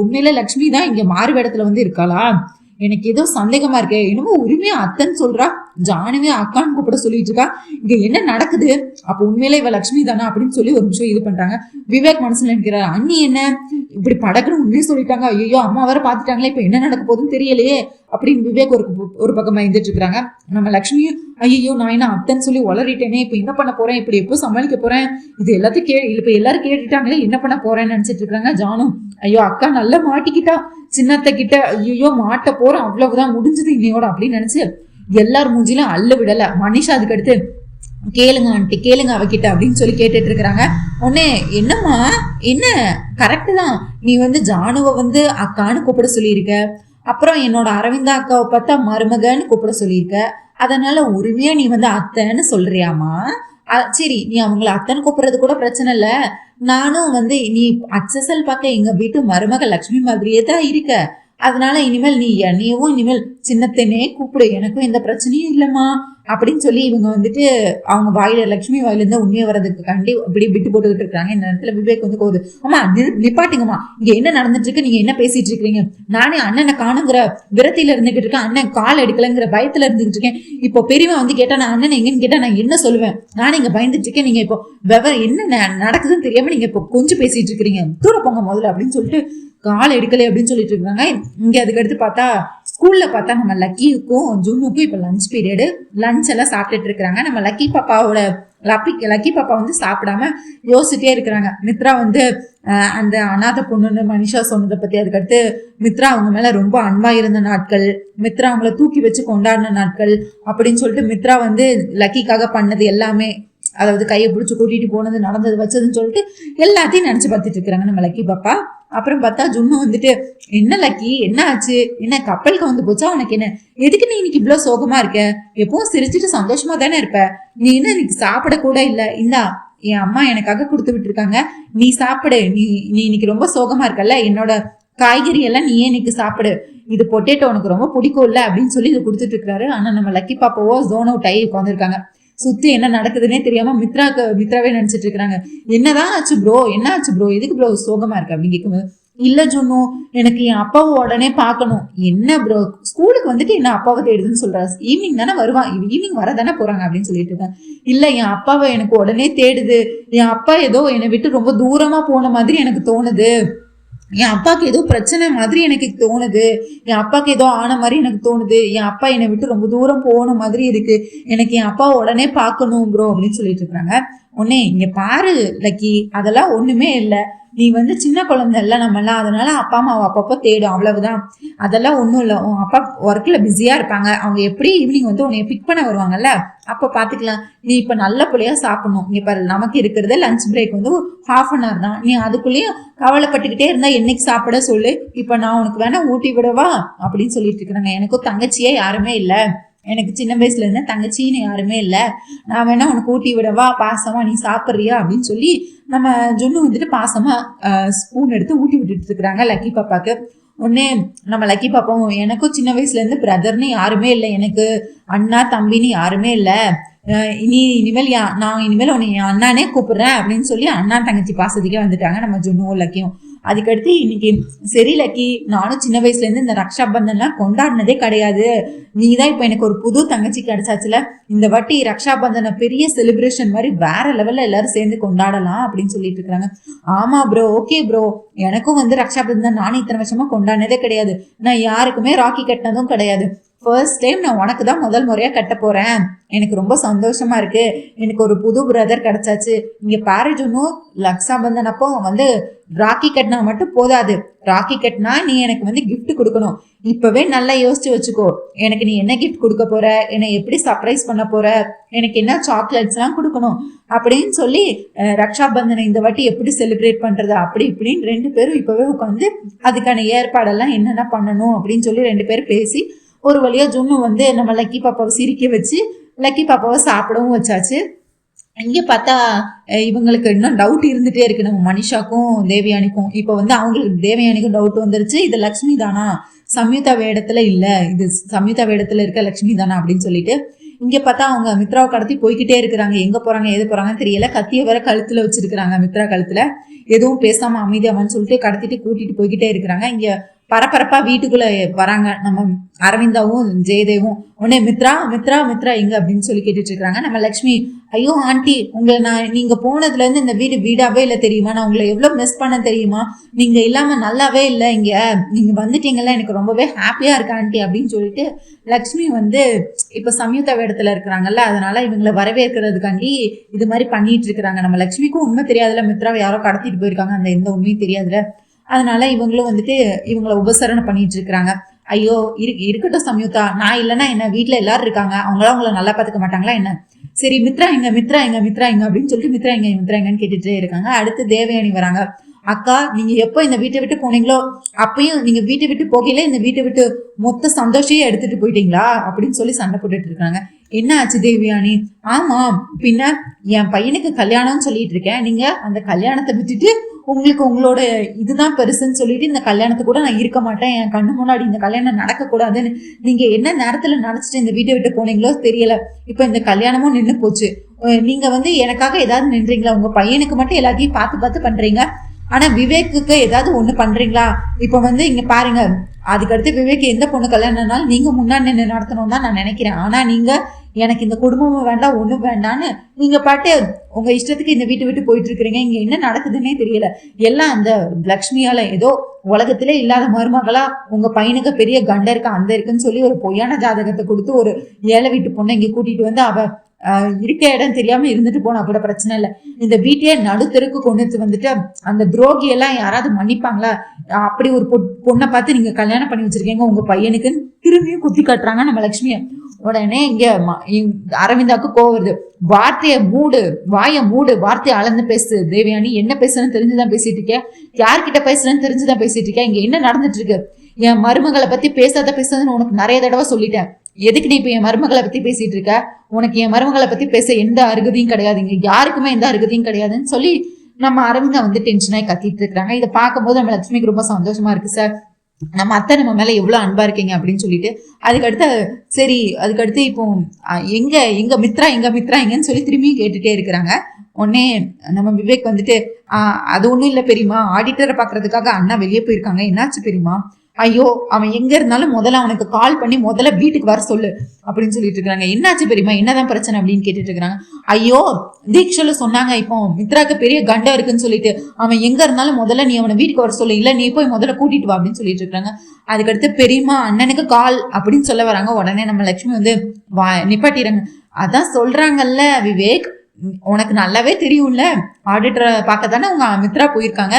உண்மையில லக்ஷ்மி தான் இங்க மாறு வேடத்துல வந்து இருக்காளா? எனக்கு ஏதோ சந்தேகமா இருக்கு. என்னமோ உரிமையா அத்தைன்னு சொல்றா, ஜானுவே அக்கான்னு கூப்பிட சொல்லிட்டு இருக்கா. இங்க என்ன நடக்குது? அப்ப உண்மையில இவ லக்ஷ்மி தானா அப்படின்னு சொல்லி ஒரு நிமிஷம் இது பண்றாங்க. விவேக் மனசுல நினைக்கிறார், அண்ணி என்ன இப்படி படக்குன்னு உண்மையை சொல்லிட்டாங்க, ஐயோ அம்மா வர பாத்துட்டாங்களே, இப்ப என்ன நடக்க போகுதுன்னு தெரியலையே அப்படின்னு விவேக் ஒரு பக்கமா இருந்துட்டு இருக்கிறாங்க. நம்ம லக்ஷ்மியும் ஐயோ நான் என்ன அத்தைன்னு சொல்லி வளரிட்டேனே, இப்ப என்ன பண்ண போறேன், இப்படி எப்போ சமாளிக்க போறேன், இது எல்லாத்தையும் இப்ப எல்லாரும் கேட்டுட்டாங்களே, என்ன பண்ண போறேன்னு நினைச்சிட்டு இருக்காங்க. ஜானும் ஐயோ அக்கா நல்லா மாட்டிக்கிட்டா, சின்னத்தை கிட்ட ஐயோ மாட்ட போறேன், அவ்வளவுதான் முடிஞ்சது இன்னையோட அப்படின்னு நினைச்சு எல்லார் மூஞ்சிலும் அள்ள விடல. மனிஷா அதுக்கு அடுத்து கேளுங்க ஆண்டி கேளுங்க அவகிட்ட அப்படின்னு சொல்லி கேட்டுட்டு இருக்கிறாங்க. உடனே என்னம்மா என்ன கரெக்டு தான், நீ வந்து ஜானுவை வந்து அக்கான்னு கூப்பிட சொல்லியிருக்க, அப்புறம் என்னோட அரவிந்தா அக்காவை பார்த்தா மருமகன்னு கூப்பிட சொல்லியிருக்க, அதனால உரிமையா நீ வந்து அத்தைன்னு சொல்றியாமா? சரி நீ அவங்கள அத்தைன்னு கூப்பிடுறது கூட பிரச்சனை இல்லை, நானும் வந்து நீ அச்சசல் பார்க்க எங்க வீட்டு மருமக லட்சுமி மாதிரியே தான் இருக்க, அதனால இனிமேல் நீ என்னையவும் இனிமேல் சின்னத்தனே கூப்பிடு, எனக்கும் எந்த பிரச்சனையும் இல்லைம்மா அப்படின்னு சொல்லி இவங்க வந்துட்டு அவங்க வாயில லட்சுமி வாயிலிருந்து உண்மையை வர்றதுக்கு கண்டி இப்படி விட்டு போட்டுக்கிட்டு இருக்காங்க. இந்த நேரத்துல விவேக் வந்து போகுது, ஆமா நிப்பாட்டுங்கம்மா, இங்க என்ன நடந்துட்டு இருக்கு, நீங்க என்ன பேசிட்டு இருக்கீங்க, நானே அண்ணனை காணுங்கிற விரத்தில இருந்துகிட்டு இருக்கேன், அண்ணன் கால் எடுக்கலங்கிற பயத்துல இருந்துகிட்டு இருக்கேன், இப்போ பெரியவன் வந்து கேட்டா நான் அண்ணன் எங்கன்னு கேட்டா நான் என்ன சொல்லுவேன், நானே இங்க பயந்துட்டு இருக்கேன், நீங்க இப்போ என்ன நடக்குதுன்னு தெரியாம நீங்க இப்போ கொஞ்சம் பேசிட்டு இருக்கிறீங்க, தூர போங்க முதல்ல அப்படின்னு சொல்லிட்டு கால் எடுக்கலை அப்படின்னு சொல்லிட்டு இருக்காங்க. இங்க அதுக்கு அடுத்து பார்த்தா ஸ்கூல்ல பார்த்தா நம்ம லக்கிக்கும் ஜுன்னுக்கும் இப்போ லஞ்ச் பீரியடு, லஞ்ச் எல்லாம் சாப்பிட்டுட்டு இருக்கிறாங்க. நம்ம லக்கி பாப்பா வந்து சாப்பிடாம யோசிச்சுட்டே இருக்கிறாங்க. மித்ரா வந்து அந்த அநாத பொண்ணுன்னு மனிஷா சொன்னதை பத்தி, அதுக்கடுத்து மித்ரா அவங்க மேல ரொம்ப அன்பா இருந்த நாட்கள், மித்ரா அவங்கள தூக்கி வச்சு கொண்டாடின நாட்கள் அப்படின்னு சொல்லிட்டு மித்ரா வந்து லக்கிக்காக பண்ணது எல்லாமே, அதாவது கையை பிடிச்சி கூட்டிட்டு போனது, நடந்தது, வச்சதுன்னு சொல்லிட்டு எல்லாத்தையும் நினைச்சு பார்த்துட்டு இருக்கிறாங்க நம்ம லக்கி பாப்பா. அப்புறம் பார்த்தா ஜுன்னு வந்துட்டு, என்ன லக்கி என்ன ஆச்சு, என்ன கப்பலுக்கு வந்து போச்சா உனக்கு, என்ன எதுக்கு நீ இன்னைக்கு இவ்வளவு சோகமா இருக்க, எப்பவும் சிரிச்சுட்டு சந்தோஷமா தானே இருப்ப, நீ என்ன இன்னைக்கு சாப்பிட கூட இல்ல, இந்தா என் அம்மா எனக்காக கொடுத்து விட்டுருக்காங்க, நீ சாப்பிடு, நீ இன்னைக்கு ரொம்ப சோகமா இருக்கல்ல, என்னோட காய்கறி எல்லாம் நீயே இன்னைக்கு சாப்பிடு, இது பொட்டேட்டோ உனக்கு ரொம்ப பிடிக்கும் இல்ல அப்படின்னு சொல்லி இதை கொடுத்துட்டு இருக்காரு. ஆனா நம்ம லக்கி பாப்பாவோ ஜோன் அவுட் ஆகி உட்காந்துருக்காங்க. சுத்தி என்ன நடக்குதுன்னே தெரியாம மித்ராவே நினைச்சிட்டு இருக்கிறாங்க. என்னதான் ஆச்சு ப்ரோ, என்ன ஆச்சு ப்ரோ, எதுக்கு ப்ரோ சோகமா இருக்கு அப்படின்னு கேட்கும்போது, இல்ல ஜுன்னு எனக்கு என் அப்பாவை உடனே பார்க்கணும். என்ன ப்ரோ ஸ்கூலுக்கு வந்துட்டு என்ன அப்பாவை தேடுதுன்னு சொல்றாரு, ஈவினிங் தானே வருவான், ஈவினிங் வரதானே போறாங்க அப்படின்னு சொல்லிட்டு இருக்கேன். இல்ல என் அப்பாவை எனக்கு உடனே தேடுது, என் அப்பா ஏதோ என்னை விட்டு ரொம்ப தூரமா போன மாதிரி எனக்கு தோணுது, என் அப்பாவுக்கு ஏதோ பிரச்சனை மாதிரி எனக்கு தோணுது, என் அப்பாவுக்கு ஏதோ ஆன மாதிரி எனக்கு தோணுது, என் அப்பா என்னை விட்டு ரொம்ப தூரம் போன மாதிரி இருக்கு, எனக்கு என் அப்பா உடனே பார்க்கணும் ப்ரோ அப்படின்னு சொல்லிட்டு இருக்காங்க. உடனே இங்க பாரு லக்கி, அதெல்லாம் ஒண்ணுமே இல்லை, நீ வந்து சின்ன குழந்தை இல்லை நம்மலாம், அதனால அப்பா அம்மாவை அப்பப்போ தேடும், அவ்வளவுதான், அதெல்லாம் ஒன்றும் இல்லை, உன் அப்பா ஒர்க்ல பிஸியா இருப்பாங்க, அவங்க எப்படி ஈவினிங் வந்து உன்னை பிக் பண்ண வருவாங்கல்ல, அப்போ பார்த்துக்கலாம், நீ இப்போ நல்ல பிள்ளையா சாப்பிடணும், இங்கே பாரு நமக்கு இருக்கிறது லஞ்ச் பிரேக் வந்து 1/2 hour தான், நீ அதுக்குள்ளேயும் கவலைப்பட்டுக்கிட்டே இருந்தா என்னைக்கு சாப்பிட சொல்லு, இப்போ நான் உனக்கு வேணா ஊட்டி விடவா அப்படின்னு சொல்லிட்டு இருக்கிறாங்க. எனக்கும் தங்கச்சியே யாருமே இல்லை, எனக்கு சின்ன வயசுல இருந்து தங்கச்சின்னு யாருமே இல்லை, நான் வேணா உனக்கு ஊட்டி விடவா, பாசமா நீ சாப்பிட்றியா அப்படின்னு சொல்லி நம்ம ஜுன்னு வந்துட்டு பாசமா ஸ்பூன் எடுத்து ஊட்டி விட்டுட்டு இருக்கிறாங்க லக்கி பாப்பாக்கு. உடனே நம்ம லக்கி பாப்பாவும், எனக்கும் சின்ன வயசுல இருந்து பிரதர்னு யாருமே இல்லை, எனக்கு அண்ணா தம்பின்னு யாருமே இல்லை, இனிமேல் நான் இனிமேல் உன்னை என் அண்ணானே கூப்பிடுறேன் அப்படின்னு சொல்லி அண்ணா தங்கச்சி பாசத்துக்கே வந்துட்டாங்க நம்ம ஜுன்னுவும் லக்கியும். அதுக்கடுத்து இன்னைக்கு சரி லக்கி, நானும் சின்ன வயசுல இருந்து இந்த ரக்ஷா பந்தன்லாம் கொண்டாடினதே கிடையாது, நீதான் இப்ப எனக்கு ஒரு புது தங்கச்சி கிடைச்சாச்சுல, இந்த வாட்டி ரக்ஷா பந்தனை பெரிய செலிப்ரேஷன் மாதிரி வேற லெவல்ல எல்லாரும் சேர்ந்து கொண்டாடலாம் அப்படின்னு சொல்லிட்டு இருக்காங்க. ஆமா ப்ரோ, ஓகே ப்ரோ, எனக்கும் வந்து ரக்ஷா பந்தன் நானும் இத்தனை வருஷமா கொண்டாடினதே கிடையாது, நான் யாருக்குமே ராக்கி கட்டினதும் கிடையாது, ஃபர்ஸ்ட் டைம் நான் உனக்கு தான் முதல் முறையா கட்ட போறேன், எனக்கு ரொம்ப சந்தோஷமா இருக்கு, எனக்கு ஒரு புது பிரதர் கிடைச்சாச்சு. இங்க பாரு ஜுன்னு, ரக்ஷாபந்தன் அப்போ வந்து ராக்கி கட்டினா மட்டும் போதாது, ராக்கி கட்டினா நீ எனக்கு வந்து கிஃப்ட் கொடுக்கணும். இப்பவே நல்லா யோசிச்சு வச்சுக்கோ, எனக்கு நீ என்ன கிஃப்ட் கொடுக்க போற, என்னை எப்படி சர்ப்ரைஸ் பண்ண போற, எனக்கு என்ன சாக்லேட்ஸ் எல்லாம் கொடுக்கணும் அப்படின்னு சொல்லி ரக்ஷாபந்தனை இந்த வாட்டி எப்படி செலிப்ரேட் பண்றது அப்படி இப்படின்னு 2 பேரும் இப்பவே உட்காந்து அதுக்கான ஏற்பாடெல்லாம் என்னென்ன பண்ணணும் அப்படின்னு சொல்லி 2 பேரும் பேசி ஒரு வழியா ஜுன்னு வந்து நம்ம லக்கி பாப்பாவை சிரிக்க வச்சு லக்கி பாப்பாவை சாப்பிடவும் வச்சாச்சு. இங்கே பார்த்தா இவங்களுக்கு இன்னும் டவுட் இருந்துகிட்டே இருக்கு, நம்ம மனிஷாக்கும் தேவயானிக்கும். இப்போ வந்து அவங்களுக்கு தேவயானிக்கும் டவுட் வந்துருச்சு, இது லக்ஷ்மி தானா, சம்யுக்தா வேடத்துல இல்லை, இது சம்யுக்தா வேடத்துல இருக்க லக்ஷ்மி தானா அப்படின்னு சொல்லிட்டு. இங்கே பார்த்தா அவங்க மித்ராவை கடத்தி போய்கிட்டே இருக்கிறாங்க, எங்கே போகிறாங்க எது போகிறாங்கன்னு தெரியல. கத்தியை வேற கழுத்தில் வச்சிருக்கிறாங்க மித்ரா கழுத்தில். எதுவும் பேசாமல் அமைதியாமான்னு சொல்லிட்டு கடத்திட்டு கூட்டிகிட்டு போய்கிட்டே இருக்கிறாங்க. இங்கே பரபரப்பா வீட்டுக்குள்ள வராங்க நம்ம அரவிந்தாவும் ஜெயதேவும். உடனே மித்ரா மித்ரா மித்ரா எங்க அப்படின்னு சொல்லி கேட்டுட்டு இருக்காங்க. நம்ம லக்ஷ்மி, ஐயோ ஆண்டி, உங்களை நீங்க போனதுல இருந்து இந்த வீடு வீடாவே இல்லை தெரியுமா, நான் உங்களை எவ்வளவு மிஸ் பண்ண தெரியுமா, நீங்க இல்லாம நல்லாவே இல்லை, இங்க நீங்க வந்துட்டீங்கல்ல, எனக்கு ரொம்பவே ஹாப்பியா இருக்கு ஆண்டி அப்படின்னு சொல்லிட்டு லக்ஷ்மி வந்து இப்ப சம்யுக்தா வேடத்துல இருக்கிறாங்கல்ல, அதனால இவங்களை வரவேற்கிறதுக்காண்டி இது மாதிரி பண்ணிட்டு இருக்கிறாங்க. நம்ம லக்ஷ்மிக்கும் உண்மை தெரியாதுல, மித்ராவை யாரோ கடத்திட்டு போயிருக்காங்க, அந்த எந்த உண்மையும் தெரியாதுல, அதனால இவங்களும் வந்துட்டு இவங்களை உபசரணை பண்ணிட்டு இருக்கிறாங்க. ஐயோ இருக்கட்டும் சம்யுக்தா, நான் இல்லைன்னா என்ன, வீட்டுல எல்லாரும் இருக்காங்க, அவங்களாம் உங்களை நல்லா பாத்துக்க மாட்டாங்களா என்ன, சரி மித்ரா எங்க மித்ரா எங்க மித்ரா எங்க அப்படின்னு சொல்லிட்டு மித்ரா எங்கன்னு கேட்டுட்டே இருக்காங்க. அடுத்து தேவயானி வராங்க. அக்கா, நீங்க எப்போ இந்த வீட்டை விட்டு போனீங்களோ அப்பயும் நீங்க வீட்டை விட்டு போகல, இந்த வீட்டை விட்டு மொத்த சந்தோஷையே எடுத்துட்டு போயிட்டீங்களா அப்படின்னு சொல்லி சண்டை போட்டுட்டு இருக்காங்க. என்ன ஆச்சு தேவயானி? ஆமா, பின்ன என் பையனுக்கு கல்யாணம்னு சொல்லிட்டு இருக்கேன், நீங்க அந்த கல்யாணத்தை விட்டுட்டு உங்களுக்கு உங்களோட இதுதான் பெருசுன்னு சொல்லிட்டு இந்த கல்யாணத்தை கூட நான் இருக்க மாட்டேன், என் கண்ணு முன்னாடி இந்த கல்யாணம் நடக்கக்கூடாதுன்னு நீங்க என்ன நேரத்துல நினைச்சிட்டு இந்த வீட்டை விட்டு போனீங்களோ தெரியல. இப்ப இந்த கல்யாணமும் நின்று போச்சு. நீங்க வந்து எனக்காக ஏதாவது நின்றீங்களா? உங்க பையனுக்கு மட்டும் எல்லாத்தையும் பார்த்து பார்த்து பண்றீங்க, ஆனா விவேக்குக்கு ஏதாவது ஒண்ணு பண்றீங்களா? இப்ப வந்து இங்க பாருங்க, அதுக்கடுத்து விவேக் எந்த பொண்ணு கல்யாணம்னாலும் நீங்க முன்னாடி நின்று நடத்தணும் தான் நான் நினைக்கிறேன். ஆனா நீங்க எனக்கு இந்த குடும்பமும் வேண்டாம் ஒண்ணும் வேண்டான்னு நீங்க பாட்டு உங்க இஷ்டத்துக்கு இந்த வீட்டை விட்டு போயிட்டு இருக்கிறீங்க. இங்க என்ன நடக்குதுன்னே தெரியல. எல்லாம் அந்த லக்ஷ்மியால ஏதோ உலகத்திலே இல்லாத மருமகளா உங்க பையனுக்கு பெரிய கண்ட இருக்கு அந்த இருக்குன்னு சொல்லி ஒரு பொய்யான ஜாதகத்தை கொடுத்து ஒரு ஏழை வீட்டு பொண்ணை இங்க கூட்டிட்டு வந்து அவ இருக்க இடம் தெரியாம இருந்துட்டு போனா கூட பிரச்சனை இல்லை. இந்த வீட்டையே நடுத்தருக்கு கொண்டு வந்துட்டு அந்த துரோகி எல்லாம் யாராவது மன்னிப்பாங்களா? அப்படி ஒரு பொண்ணை பார்த்து நீங்க கல்யாணம் பண்ணி வச்சிருக்கீங்க உங்க பையனுக்குன்னு திரும்பியும் குத்தி காட்டுறாங்க நம்ம லட்சுமிய. உடனே இங்க அரவிந்தாக்கு கோவம் வருது. வாயை மூடு, வார்த்தையை அளந்து பேசு தேவயானி. என்ன பேசுறேன்னு தெரிஞ்சுதான் பேசிட்டு இருக்கேன், யார்கிட்ட பேசுறேன்னு தெரிஞ்சுதான் பேசிட்டு இருக்கேன். இங்க என்ன நடந்துட்டு இருக்கு? என் மருமகளை பத்தி பேசாதன்னு உனக்கு நிறைய தடவை சொல்லிட்டேன். எதுக்கு நீ இப்ப என் மருமகளை பத்தி பேசிட்டு இருக்க? உனக்கு என் மருமகளை பத்தி பேச எந்த அருகதையும் கிடையாது, இங்க யாருக்குமே எந்த அருகதையும் கிடையாதுன்னு சொல்லி நம்ம அரவிந்தா வந்து டென்ஷனாகி கத்திட்டு இருக்கிறாங்க. இதை பார்க்கும்போது நம்ம லட்சுமிக்கு ரொம்ப சந்தோஷமா இருக்கு. சார், நம்ம அத்தை நம்ம மேல எவ்வளவு அன்பா இருக்கீங்க அப்படின்னு சொல்லிட்டு அதுக்கடுத்து இப்போ எங்க மித்ரா எங்கன்னு சொல்லி திரும்பி கேட்டுட்டே இருக்கிறாங்க. உடனே நம்ம விவேக் வந்துட்டு அது ஒண்ணும் இல்லை பெரியமா, ஆடிட்டரை பாக்குறதுக்காக அண்ணா வெளியே போயிருக்காங்க, என்னாச்சு பெரியமா? ஐயோ, அவன் எங்க இருந்தாலும் முதல்ல அவனுக்கு கால் பண்ணி முதல்ல வீட்டுக்கு வர சொல்லு அப்படின்னு சொல்லிட்டு இருக்காங்க. என்னாச்சு பெரியமா, என்னதான் பிரச்சனை அப்படின்னு கேட்டுட்டு இருக்காங்க. ஐயோ, தீக்ஷல சொன்னாங்க இப்போ மித்ராக்கு பெரிய கண்டம் இருக்குன்னு சொல்லிட்டு, அவன் எங்க இருந்தாலும் முதல்ல நீ அவனை வீட்டுக்கு வர சொல்லு, இல்ல நீ போய் முதல்ல கூட்டிட்டு வா அப்படின்னு சொல்லிட்டு இருக்காங்க. அதுக்கடுத்து பெரியமா அண்ணனுக்கு கால் அப்படின்னு சொல்ல வராங்க. உடனே நம்ம லட்சுமி வந்து நிப்பாட்டிடுறாங்க. அதான் சொல்றாங்கல்ல விவேக், உனக்கு நல்லாவே தெரியும்ல, ஆடிட்டரை பார்க்க தானே உங்க மித்ரா போயிருக்காங்க,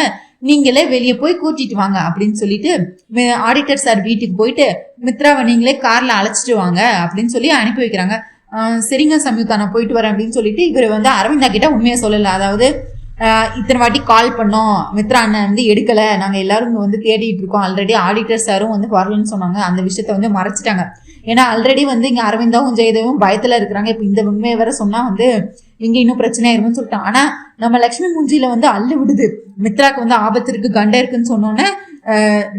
நீங்களே வெளியே போய் கூட்டிட்டு வாங்க அப்படின்னு சொல்லிட்டு ஆடிட்டர் சார் வீட்டுக்கு போயிட்டு மித்ராவை நீங்களே கார்ல அழைச்சிட்டு வாங்க அப்படின்னு சொல்லி அனுப்பி வைக்கிறாங்க. சரிங்க சம்யுக்தா, நான் போயிட்டு வரேன் அப்படின்னு சொல்லிட்டு இவர் வந்து அரவிந்தா கிட்ட உண்மையை சொல்லல. அதாவது இத்தனை வாட்டி கால் பண்ணோம், மித்ரா அண்ணன் வந்து எடுக்கல, நாங்க எல்லாரும் வந்து தேடிட்டு இருக்கோம், ஆல்ரெடி ஆடிட்டர் சாரும் வந்து வரலன்னு சொன்னாங்க, அந்த விஷயத்த வந்து மறைச்சிட்டாங்க. ஏன்னா ஆல்ரெடி வந்து இங்க அரவிந்தாவும் ஜெயதேவும் பயத்துல இருக்கிறாங்க. இப்ப இந்த உண்மையை வேற சொன்னா வந்து இங்க இன்னும் பிரச்சனை ஆயிரும்னு சொல்லிட்டான். ஆனா நம்ம லட்சுமி மூஞ்சியில வந்து அள்ளு விடுது. மித்ராக்கு வந்து ஆபத்து இருக்கு, கண்ட இருக்குன்னு சொன்னோன்னே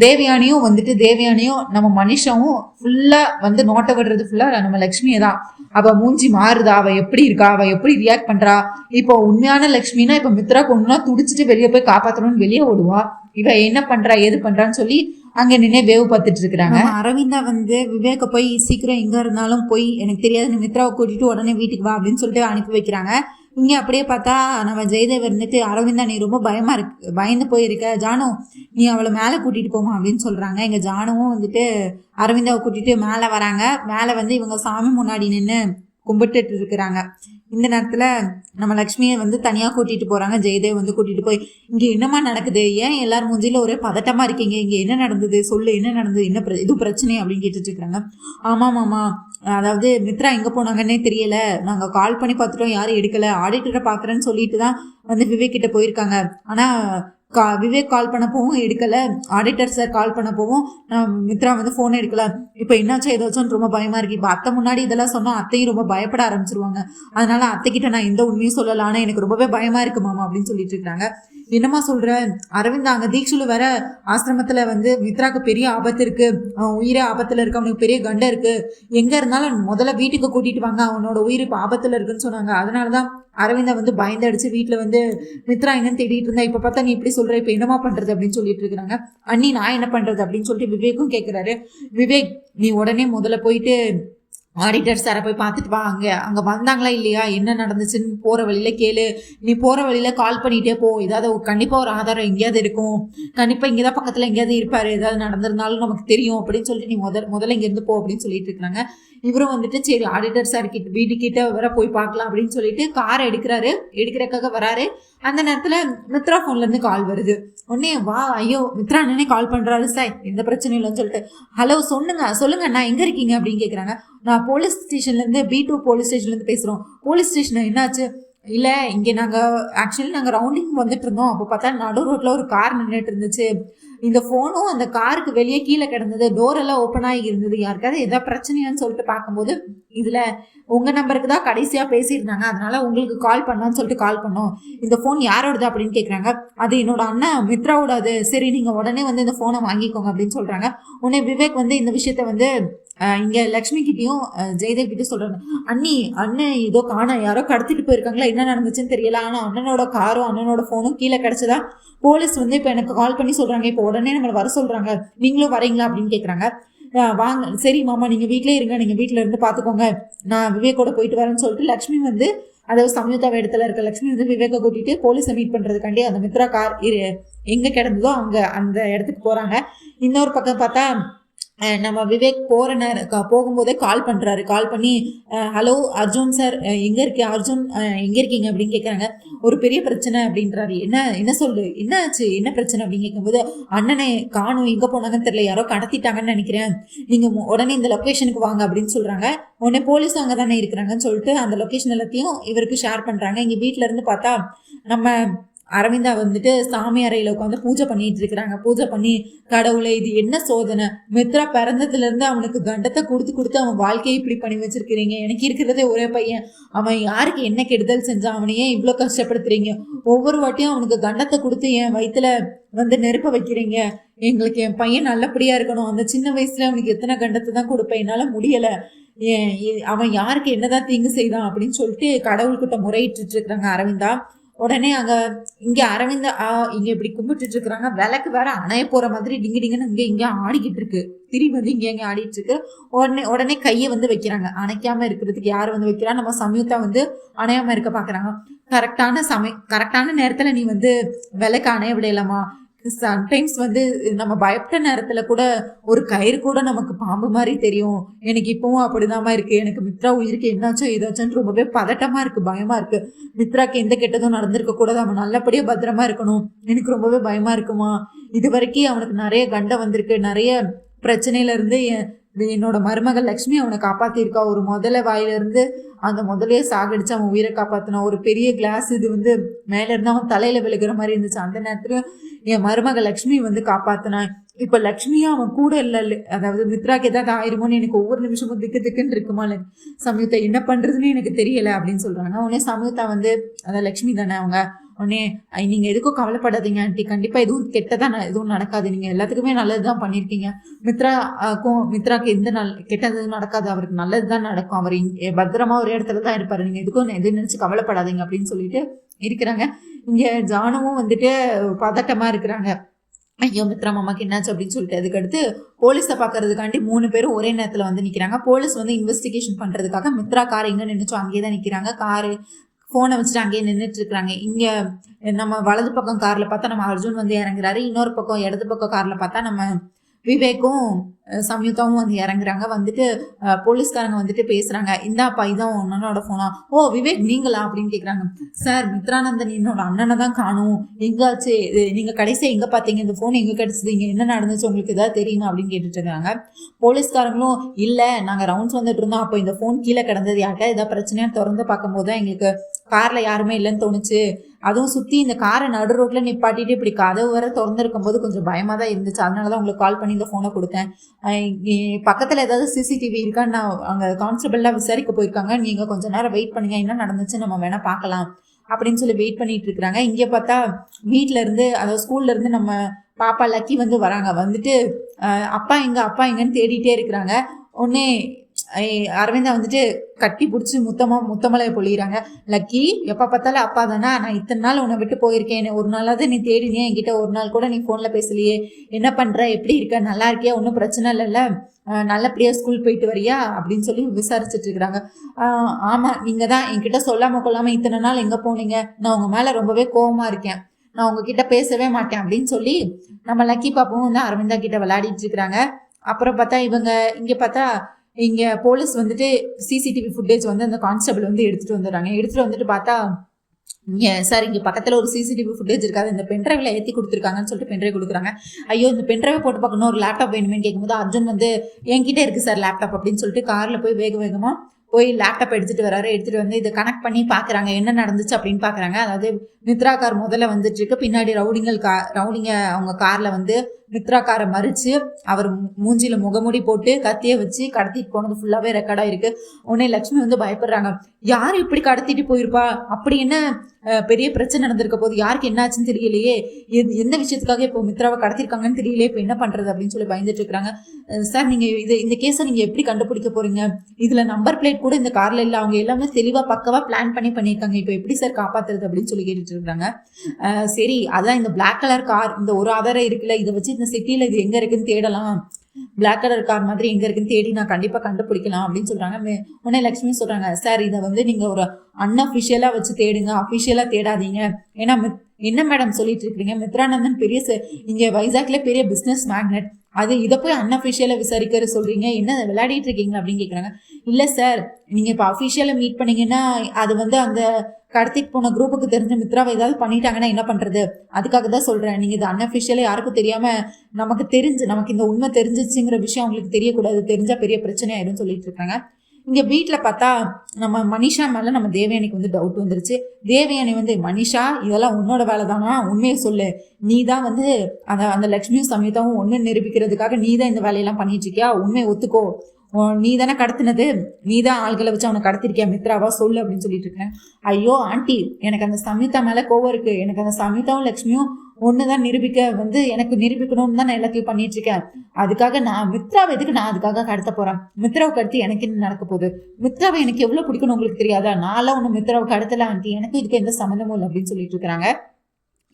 தேவயானியும் நம்ம மனுஷாவும் ஃபுல்லா வந்து நோட்ட விடுறது ஃபுல்லா நம்ம லட்சுமியை தான். அவ மூஞ்சி மாறுதா, அவ எப்படி இருக்கா, அவ எப்படி ரியாக்ட் பண்றா. இப்போ உண்மையான லட்சுமினா இப்ப மித்ரா கொண்டுனா துடிச்சிட்டு வெளியே போய் காப்பாத்தணும்னு வெளியே ஓடுவா. இவ என்ன பண்றா ஏது பண்றான்னு சொல்லி அங்க நின்று வேவு பார்த்துட்டு இருக்கிறாங்க. அரவிந்தா வந்து விவேக்க போய் சீக்கிரம் எங்க இருந்தாலும் போய் எனக்கு தெரியாது மித்ராவை கூட்டிட்டு உடனே வீட்டுக்கு வா அப்படின்னு சொல்லிட்டு அனுப்பி வைக்கிறாங்க. இங்கே அப்படியே பார்த்தா நம்ம ஜெயதேவ் இருந்துட்டு அரவிந்தா நீ ரொம்ப பயந்து போயிருக்க ஜானு, நீ அவளை மேலே கூட்டிகிட்டு போமா அப்படின்னு சொல்கிறாங்க. எங்கள் ஜானுவும் வந்துட்டு அரவிந்தாவை கூட்டிகிட்டு மேலே வராங்க. மேலே வந்து இவங்க சாமி முன்னாடி நின்று கும்பிட்டுட்டு இருக்கிறாங்க. இந்த நேரத்தில் நம்ம லக்ஷ்மியை வந்து தனியாக கூட்டிகிட்டு போகிறாங்க. ஜெயதேவ் வந்து கூட்டிகிட்டு போய் இங்கே என்னமா நடக்குது, ஏன் எல்லாரும் மூஞ்சியில் ஒரே பதட்டமாக இருக்கீங்க, இங்கே என்ன நடந்தது சொல்லு, என்ன நடந்தது, என்ன இது பிரச்சனை அப்படின்னு கேட்டுட்டு இருக்கிறாங்க. ஆமாம் மாமா, அதாவது மித்ரா எங்கே போனாங்கன்னே தெரியல, நாங்கள் கால் பண்ணி பார்த்துட்டோம், யாரும் எடுக்கலை, ஆடிட்டரை பார்க்குறேன்னு சொல்லிட்டு தான் வந்து விவேக் கிட்ட போயிருக்காங்க. ஆனால் விவேக் கால் பண்ண போவும் எடுக்கலை, ஆடிட்டர் சார் கால் பண்ண போவும் மித்ரா வந்து ஃபோன் எடுக்கல. இப்போ என்னாச்சும் ஏதாச்சும் ரொம்ப பயமாக இருக்குது. இப்போ அத்தை முன்னாடி இதெல்லாம் சொன்னால் அத்தையும் ரொம்ப பயப்பட ஆரம்பிச்சிருவாங்க. அதனால அத்தைக்கிட்ட நான் எந்த உண்மையும் சொல்லலை, ஆனால் எனக்கு ரொம்பவே பயமாக இருக்கு மாமா அப்படின்னு சொல்லிட்டு இருக்காங்க. என்னம்மா சொல்கிற, அரவிந்த் அங்கே தீக்ஷுலு வேற ஆசிரமத்தில் வந்து மித்ராக்கு பெரிய ஆபத்து இருக்குது, அவன் உயிரே ஆபத்தில் இருக்கு, அவனுக்கு பெரிய கண்டை இருக்குது, எங்கே இருந்தாலும் முதல்ல வீட்டுக்கு கூட்டிகிட்டு வாங்க, அவனோட உயிர் இப்போ ஆபத்தில் இருக்குன்னு சொன்னாங்க. அதனால தான் அரவிந்தா வந்து பயந்தடிச்சு வீட்டில் வந்து மித்ரா என்னன்னு தேடிட்டு இருந்தா. இப்போ பார்த்தா நீ இப்படி சொல்கிற, இப்போ என்னமா பண்ணுறது அப்படின்னு சொல்லிட்டு இருக்கிறாங்க. அண்ணி நான் என்ன பண்ணுறது அப்படின்னு சொல்லிட்டு விவேக்கும் கேட்குறாரு. விவேக் நீ உடனே முதல்ல போயிட்டு ஆடிட்டர் சாரை போய் பார்த்துட்டு வா, அங்கே வந்தாங்களா இல்லையா, என்ன நடந்துச்சுன்னு போகிற வழியில் கேளு, நீ போகிற வழியில் கால் பண்ணிகிட்டே போ, ஏதாவது கண்டிப்பாக ஒரு ஆதாரம் எங்கேயாவது இருக்கும், கண்டிப்பாக இங்கே தான் பக்கத்தில் எங்கேயாவது இருப்பார், ஏதாவது நடந்திருந்தாலும் நமக்கு தெரியும் அப்படின்னு சொல்லிட்டு நீ முதல்ல இங்கேருந்து போ அப்படின்னு சொல்லிட்டு இருக்கிறாங்க. இவரும் வந்துட்டு சரி ஆடிட்டர் சார் வீட்டுக்கிட்ட வர போய் பார்க்கலாம் அப்படின்னு சொல்லிட்டு காரை எடுக்கிறக்காக வராரு. அந்த நேரத்தில் மித்ரா ஃபோன்லேருந்து கால் வருது. உடனே வா, ஐயோ மித்ரா அண்ணனே கால் பண்ணுறாரு சார், எந்த பிரச்சனையும் இல்லைன்னு சொல்லிட்டு ஹலோ சொல்லுங்க நான் எங்கே இருக்கீங்க அப்படின்னு கேட்குறாங்க. நான் போலீஸ் ஸ்டேஷன்லேருந்து B2 போலீஸ் ஸ்டேஷன்லேருந்து பேசுகிறோம். போலீஸ் ஸ்டேஷன் என்னாச்சு? இல்லை இங்கே நாங்கள் ரவுண்டிங் வந்துட்டு இருந்தோம், அப்போ பார்த்தா நடு ரோட்டில் ஒரு கார் நின்றுட்டு இருந்துச்சு, இந்த ஃபோனும் அந்த காருக்கு வெளியே கீழே கிடந்தது, டோரெல்லாம் ஓப்பன் ஆகி இருந்தது, யாருக்காவது எதாவது பிரச்சனையான்னு சொல்லிட்டு பார்க்கும்போது இதில் உங்கள் நம்பருக்கு தான் கடைசியாக பேசியிருந்தாங்க, அதனால உங்களுக்கு கால் பண்ணான்னு சொல்லிட்டு கால் பண்ணோம். இந்த ஃபோன் யாரோடது அப்படின்னு கேட்குறாங்க. அது என்னோட அண்ணன் மித்ராவோடது. சரி நீங்கள் உடனே வந்து இந்த ஃபோனை வாங்கிக்கோங்க அப்படின்னு சொல்கிறாங்க. உடனே விவேக் வந்து இந்த விஷயத்த வந்து இங்கே லக்ஷ்மி கிட்டேயும் ஜெயதேவ் கிட்டே சொல்கிறாங்க. அண்ணன் ஏதோ யாரோ கடத்திட்டு போயிருக்காங்களா, என்ன நடந்துச்சுன்னு தெரியல, ஆனால் அண்ணனோட காரும் அண்ணனோட ஃபோனும் கீழே கிடச்சதா போலீஸ் வந்து இப்போ எனக்கு கால் பண்ணி சொல்கிறாங்க, இப்போ உடனே நம்மளை வர சொல்கிறாங்க, நீங்களும் வரீங்களா அப்படின்னு கேட்குறாங்க. வாங்க சரி மாமா நீங்கள் வீட்டிலே இருங்க, நீங்கள் வீட்டில் இருந்து பார்த்துக்கோங்க, நான் விவேக்கோட போயிட்டு வரேன்னு சொல்லிட்டு லக்ஷ்மி வந்து அதாவது சம்யுக்தாவை இடத்துல இருக்க லக்ஷ்மி வந்து விவேக்கை கூட்டிகிட்டு போலீஸை மீட் பண்ணுறதுக்காண்டி அந்த மித்ரா கார் எங்கே கிடந்ததோ அங்கே அந்த இடத்துக்கு போகிறாங்க. இன்னொரு பக்கம் பார்த்தா நம்ம விவேக் போகும்போதே கால் பண்ணுறாரு. கால் பண்ணி ஹலோ அர்ஜுன் சார் எங்கே இருக்கீங்க, அர்ஜுன் எங்கே இருக்கீங்க அப்படின்னு கேட்குறாங்க. ஒரு பெரிய பிரச்சனை அப்படின்றாரு. என்ன சொல்லு, என்ன ஆச்சு, என்ன பிரச்சனை அப்படின்னு கேட்கும்போது அண்ணனை காணும், எங்கே போனாங்கன்னு தெரியல, யாரோ கடத்திட்டாங்கன்னு நினைக்கிறேன், நீங்கள் உடனே இந்த லொக்கேஷனுக்கு வாங்க அப்படின்னு சொல்கிறாங்க. உடனே போலீஸ் அங்கே தானே இருக்கிறாங்கன்னு சொல்லிட்டு அந்த லொக்கேஷன் எல்லாத்தையும் இவருக்கு ஷேர் பண்ணுறாங்க. இங்கே வீட்டில் இருந்து பார்த்தா நம்ம அரவிந்தா வந்துட்டு சாமி அறையில் உட்காந்து பூஜை பண்ணிட்டு இருக்கிறாங்க. பூஜை பண்ணி கடவுளை இது என்ன சோதனை, மித்ரா பிறந்ததுலேருந்து அவனுக்கு கண்டத்தை கொடுத்து அவன் வாழ்க்கையை இப்படி பண்ணி வச்சிருக்கிறீங்க, எனக்கு இருக்கிறதே ஒரே பையன், அவன் யாருக்கு என்ன கெடுதல் செஞ்சான், அவனை ஏன் இவ்வளோ கஷ்டப்படுத்துறீங்க, ஒவ்வொரு வாட்டியும் அவனுக்கு கண்டத்தை கொடுத்து என் வயிற்றுல வந்து நெருப்ப வைக்கிறீங்க, எங்களுக்கு என் பையன் நல்லபடியாக இருக்கணும், அந்த சின்ன வயசுல அவனுக்கு எத்தனை கண்டத்தை தான் கொடுப்பேன், என்னால் முடியலை, அவன் யாருக்கு என்னதான் தீங்கு செய்தான் அப்படின்னு சொல்லிட்டு கடவுள்கிட்ட முறையிட்டு இருக்கிறாங்க அரவிந்தா. உடனே இங்கே அரவிந்தா இங்கே இப்படி கும்பிட்டுட்டு இருக்கிறாங்க. விளக்கு வேற அணைய போகிற மாதிரி டிங்குன்னு இங்கே ஆடிக்கிட்டு இருக்கு. திரும்பி வந்து இங்கே ஆடிட்டு இருக்கு. உடனே கையை வந்து வைக்கிறாங்க. அணைக்காமல் இருக்கிறதுக்கு யார் வந்து வைக்கிறா, நம்ம சம்யுக்தா வந்து அணையாமல் இருக்க பார்க்குறாங்க. கரெக்டான நேரத்தில் நீ வந்து விளக்கு அணைய விடையலாமா, சம்டைம்ஸ் வந்து நம்ம பயப்பட்ட நேரத்தில் கூட ஒரு கயிறு கூட நமக்கு பாம்பு மாதிரி தெரியும், எனக்கு இப்பவும் அப்படிதாம்மா இருக்குது, எனக்கு மித்ரா உயிருக்கு என்னாச்சோ ஏதாச்சும் ரொம்பவே பதட்டமாக இருக்குது, பயமாக இருக்குது, மித்ராக்கு எந்த கெட்டதும் நடந்திருக்க கூடாது, அவன் நல்லபடியாக பத்திரமா இருக்கணும், எனக்கு ரொம்பவே பயமாக இருக்குமா, இது வரைக்கும் அவனுக்கு நிறைய கண்டை வந்திருக்கு, நிறைய பிரச்சனையிலேருந்து என்னோட மருமகள் லக்ஷ்மி அவனை காப்பாற்றிருக்கா, ஒரு வாயிலிருந்து அந்த முதலையே சாகடிச்சு அவன் உயிரை காப்பாற்றினான், ஒரு பெரிய கிளாஸ் இது வந்து மேலேருந்து அவன் தலையில் விழுகிற மாதிரி இருந்துச்சு, அந்த நேரத்தில் என் மருமகள் லக்ஷ்மி வந்து காப்பாற்றினான், இப்போ லக்ஷ்மியும் அவன் கூட இல்லை, அதாவது மித்ராக்கு ஏதாவது ஆயிருமோன்னு எனக்கு ஒவ்வொரு நிமிஷமும் திக்குன்னு இருக்குமா, சம்யுக்தா என்ன பண்ணுறதுன்னு எனக்கு தெரியலை அப்படின்னு சொல்கிறாங்க. உடனே சம்யுக்தா வந்து அதான் லக்ஷ்மி தானே அவங்க, உடனே நீங்கள் எதுக்கும் கவலைப்படாதீங்க ஆண்டி, கண்டிப்பாக எதுவும் கெட்டதான் எதுவும் நடக்காது, நீங்கள் எல்லாத்துக்குமே நல்லது தான் பண்ணியிருக்கீங்க, மித்ராக்கு எந்த கெட்டது நடக்காது, அவருக்கு நல்லது தான் நடக்கும், அவர் பத்திரமா ஒரே இடத்துல தான் இருப்பார், நீங்கள் எதுக்கும் எது நினச்சி கவலைப்படாதீங்க அப்படின்னு சொல்லிட்டு இருக்கிறாங்க. இங்கே ஜானுவும் வந்துட்டு பதட்டமாக இருக்கிறாங்க. ஐயோ மித்ரா மாமாக்கு என்னாச்சு அப்படின்னு சொல்லிட்டு அதுக்கடுத்து போலீஸை பார்க்கறதுக்காண்டி 3 பேரும் ஒரே நேரத்தில் வந்து நிற்கிறாங்க. போலீஸ் வந்து இன்வெஸ்டிகேஷன் பண்ணுறதுக்காக மித்ரா கார் எங்கே நின்றுச்சோ அங்கேயே தான் நிற்கிறாங்க. காரு ஃபோனை வச்சுட்டு அங்கேயே நின்றுட்டு இருக்கிறாங்க. இங்கே நம்ம வலது பக்கம் காரில் பார்த்தா நம்ம அர்ஜுன் வந்து இறங்குறாரு. இன்னொரு பக்கம் இடது பக்கம் காரில் பார்த்தா நம்ம விவேக்கும் சம்யுக்தாவும் வந்து இறங்குறாங்க. வந்துட்டு போலீஸ்காரங்க வந்துட்டு பேசுறாங்க. இந்தாப்பா இதான் அண்ணனோட ஃபோனா? ஓ விவேக் நீங்களா அப்படின்னு கேட்குறாங்க. சார் மித்ரானந்தன் என்னோட அண்ணனை தான் காணும், எங்காச்சு நீங்கள் கடைசியாக எங்கே பார்த்தீங்க, இந்த ஃபோன் எங்கே கிடச்சிது, இங்கே என்ன நடந்துச்சு உங்களுக்கு ஏதாவது தெரியுமா அப்படின்னு கேட்டுட்டு இருக்காங்க. போலீஸ்காரங்களும் இல்லை நாங்கள் ரவுண்ட்ஸ் வந்துட்டு இருந்தோம், அப்போ இந்த ஃபோன் கீழே கிடந்தது, யார்கிட்ட ஏதாவது பிரச்சனையாக திறந்து பார்க்கும்போது தான் எங்களுக்கு காரில் யாருமே இல்லைன்னு தோணுச்சு. அதுவும் சுற்றி இந்த காரை நடு ரோட்டில் நிப்பாட்டிட்டு இப்படி கதவு வர திறந்துருக்கும் போது கொஞ்சம் பயமாக தான் இருந்துச்சு. அதனால தான் உங்களுக்கு கால் பண்ணி இந்த ஃபோனை கொடுத்தேன். பக்கத்தில் ஏதாவது சிசிடிவி இருக்கான்னு நான் அங்கே கான்ஸ்டபிள்லாம் விசாரிக்க போயிருக்காங்க, நீங்கள் கொஞ்சம் நேரம் வெயிட் பண்ணுங்க, என்ன நடந்துச்சு நம்ம வேணால் பார்க்கலாம் அப்படின்னு சொல்லி வெயிட் பண்ணிட்டு இருக்கிறாங்க. இங்கே பார்த்தா வீட்டிலேருந்து அதாவது ஸ்கூல்லேருந்து நம்ம பாப்பா லக்கி வந்து வராங்க. வந்துட்டு அப்பா எங்கன்னு தேடிட்டே இருக்கிறாங்க. உடனே அரவிந்தா வந்துட்டு கட்டி பிடிச்சி முத்தமலையை பொழிகிறாங்க. லக்கி எப்போ பார்த்தாலும் அப்பா தானே, நான் இத்தனை நாள் உன்னை விட்டு போயிருக்கேன், ஒரு நாளாவது நீ தேடினியே, என்கிட்ட ஒரு நாள் கூட நீ ஃபோனில் பேசலையே, என்ன பண்ணுற, எப்படி இருக்க, நல்லா இருக்கியா, ஒன்றும் பிரச்சனை இல்லைல்ல, நல்லபடியாக ஸ்கூல் போயிட்டு வரியா அப்படின்னு சொல்லி விசாரிச்சுட்டு இருக்கிறாங்க. ஆமாம் நீங்கள் தான் என்கிட்ட சொல்லாமல் கொள்ளாமல் இத்தனை நாள் எங்கே போனீங்க, நான் உங்கள் மேலே ரொம்பவே கோவமாக இருக்கேன், நான் உங்ககிட்ட பேசவே மாட்டேன் அப்படின்னு சொல்லி நம்ம லக்கி பாப்பாவும் வந்து அரவிந்தா கிட்ட விளையாடிட்டு இருக்கிறாங்க. அப்புறம் பார்த்தா இங்கே பார்த்தா இங்கே போலீஸ் வந்துட்டு சிசிடிவி ஃபுட்டேஜ் வந்து அந்த கான்ஸ்டபிள் வந்து எடுத்துகிட்டு வந்துடுறாங்க. எடுத்துகிட்டு வந்துட்டு பார்த்தா சார் இங்கே பக்கத்தில் ஒரு சிசிடிவி ஃபுட்டேஜ் இருக்காது, இந்த பென்ட்ரைவில் ஏற்றி கொடுத்துருக்காங்கன்னு சொல்லிட்டு பென்ட்ரைவ் கொடுக்குறாங்க. ஐயோ இந்த பென்ட்ரைவை போட்டு பார்க்கணும், ஒரு லேப்டாப் வேணுமேன்னு கேட்கும்போது அர்ஜுன் வந்து என்கிட்ட இருக்குது சார் லேப்டாப் அப்படின்னு சொல்லிட்டு காரில் போய் வேகமாக போய் லேப்டாப் எடுத்துகிட்டு வராரு. எடுத்துகிட்டு வந்து இதை கனெக்ட் பண்ணி பார்க்குறாங்க என்ன நடந்துச்சு அப்படின்னு பார்க்குறாங்க. அதாவது மித்ரா கார் முதல்ல வந்துட்டு இருக்கு, பின்னாடி ரவுடிங்க அவங்க காரில் வந்து மித்ரா காரை மறித்து அவர் மூஞ்சியில் முகமூடி போட்டு கத்தியை வச்சு கடத்திட்டு போனது ஃபுல்லாகவே ரெக்கார்டாக இருக்குது. உடனே லட்சுமி வந்து பயப்படுறாங்க, யார் இப்படி கடத்திட்டு போயிருப்பா, அப்படி என்ன பெரிய பிரச்சனை நடந்திருக்க போது, யாருக்கு என்ன ஆச்சுன்னு தெரியலையே, எந்த விஷயத்துக்காக இப்போ மித்ராவை கடத்திருக்காங்கன்னு தெரியலையே, இப்போ என்ன பண்ணுறது அப்படின்னு சொல்லி பயந்துட்டு இருக்கிறாங்க. சார் நீங்கள் இந்த கேஸை நீங்கள் எப்படி கண்டுபிடிக்க போகிறீங்க, இதில் நம்பர் பிளேட் கூட இந்த காரில் இல்லை, அவங்க எல்லாமே தெளிவாக பக்கவாக பிளான் பண்ணியிருக்காங்க, இப்போ எப்படி சார் காப்பாற்றுறது அப்படின்னு சொல்லி கேட்டுட்டு இருக்காங்க. சரி அதான் இந்த பிளாக் கலர் கார் இந்த ஒரு ஆதாரம் இருக்குல்ல, இதை வச்சு இந்த சிட்டியில் இது எங்கே இருக்குன்னு தேடலாம், பிளாக் கலர் கார் மாதிரி எங்கே இருக்குன்னு தேடி நான் கண்டிப்பாக கண்டுபிடிக்கலாம் அப்படின்னு சொல்கிறாங்க. உடனே லட்சுமி சொல்கிறாங்க, சார் இதை வந்து நீங்கள் ஒரு அன்அஃபிஷியலாக வச்சு தேடுங்க, அஃபிஷியலாக தேடாதீங்க, ஏன்னா என்ன மேடம் சொல்லிட்டு இருக்கிறீங்க, மித்ரானந்தன் பெரிய இங்கே வைசாக்ல பெரிய பிஸ்னஸ் மேக்னெட், இதை போய் அன்அஃபிஷியலாக விசாரிக்கிற சொல்கிறீங்க, என்ன விளையாடிட்டு இருக்கீங்க அப்படின்னு கேட்குறாங்க. இல்லை சார் நீங்கள் இப்போ அஃபிஷியலாக மீட் பண்ணீங்கன்னா அது வந்து அந்த கடத்திட்டு போன குரூப்புக்கு தெரிஞ்ச மித்ராவை ஏதாவது பண்ணிட்டாங்கன்னா என்ன பண்ணுறது, அதுக்காக தான் சொல்கிறேன், நீங்கள் இது அன்அஃபிஷியலாக யாருக்கும் தெரியாமல் நமக்கு இந்த உண்மை தெரிஞ்சிச்சுங்கிற விஷயம் அவங்களுக்கு தெரியக்கூடாது, தெரிஞ்சால் பெரிய பிரச்சனை ஆயிடும் சொல்லிட்டு இருக்காங்க. இங்கே வீட்டில் பார்த்தா நம்ம மனிஷா மேலே நம்ம தேவயானிக்கு வந்து டவுட் வந்துருச்சு. தேவயானி வந்து மனிஷா இதெல்லாம் உன்னோட வேலை தானா, உண்மையை சொல்லு, நீ தான் வந்து அந்த லட்சுமியும் சமயத்தாவும் ஒன்று நிரூபிக்கிறதுக்காக நீ தான் இந்த வேலையெல்லாம் பண்ணிட்டு இருக்கியா, உண்மையை ஒத்துக்கோ, நீ தானே கடத்தினது, நீ தான் ஆள்களை வச்சு அவனை கடத்திருக்கியா மித்ராவா சொல்லு அப்படின்னு சொல்லிட்டு இருக்கேன். ஐயோ ஆண்டி எனக்கு அந்த சமீதா மேலே கோவம் இருக்குது, எனக்கு அந்த சமீதாவும் லட்சுமியும் ஒன்று தான் எனக்கு நிரூபிக்கணும்னு தான் நான் எல்லாத்தையும் பண்ணிட்டு இருக்கேன், அதுக்காக நான் மித்ராவை எதுக்கு நான் அதுக்காக கடத்த போகிறேன், மித்ராவை கடத்தி எனக்கு என்ன நடக்க போகுது, மித்ராவை எனக்கு எவ்வளோ பிடிக்கணும் உங்களுக்கு தெரியாதா, நான்லாம் ஒன்று மித்ராவை கடத்தல ஆண்டி, எனக்கும் இதுக்கு எந்த சம்மந்தமும் இல்லை அப்படின்னு சொல்லிட்டு இருக்கிறாங்க.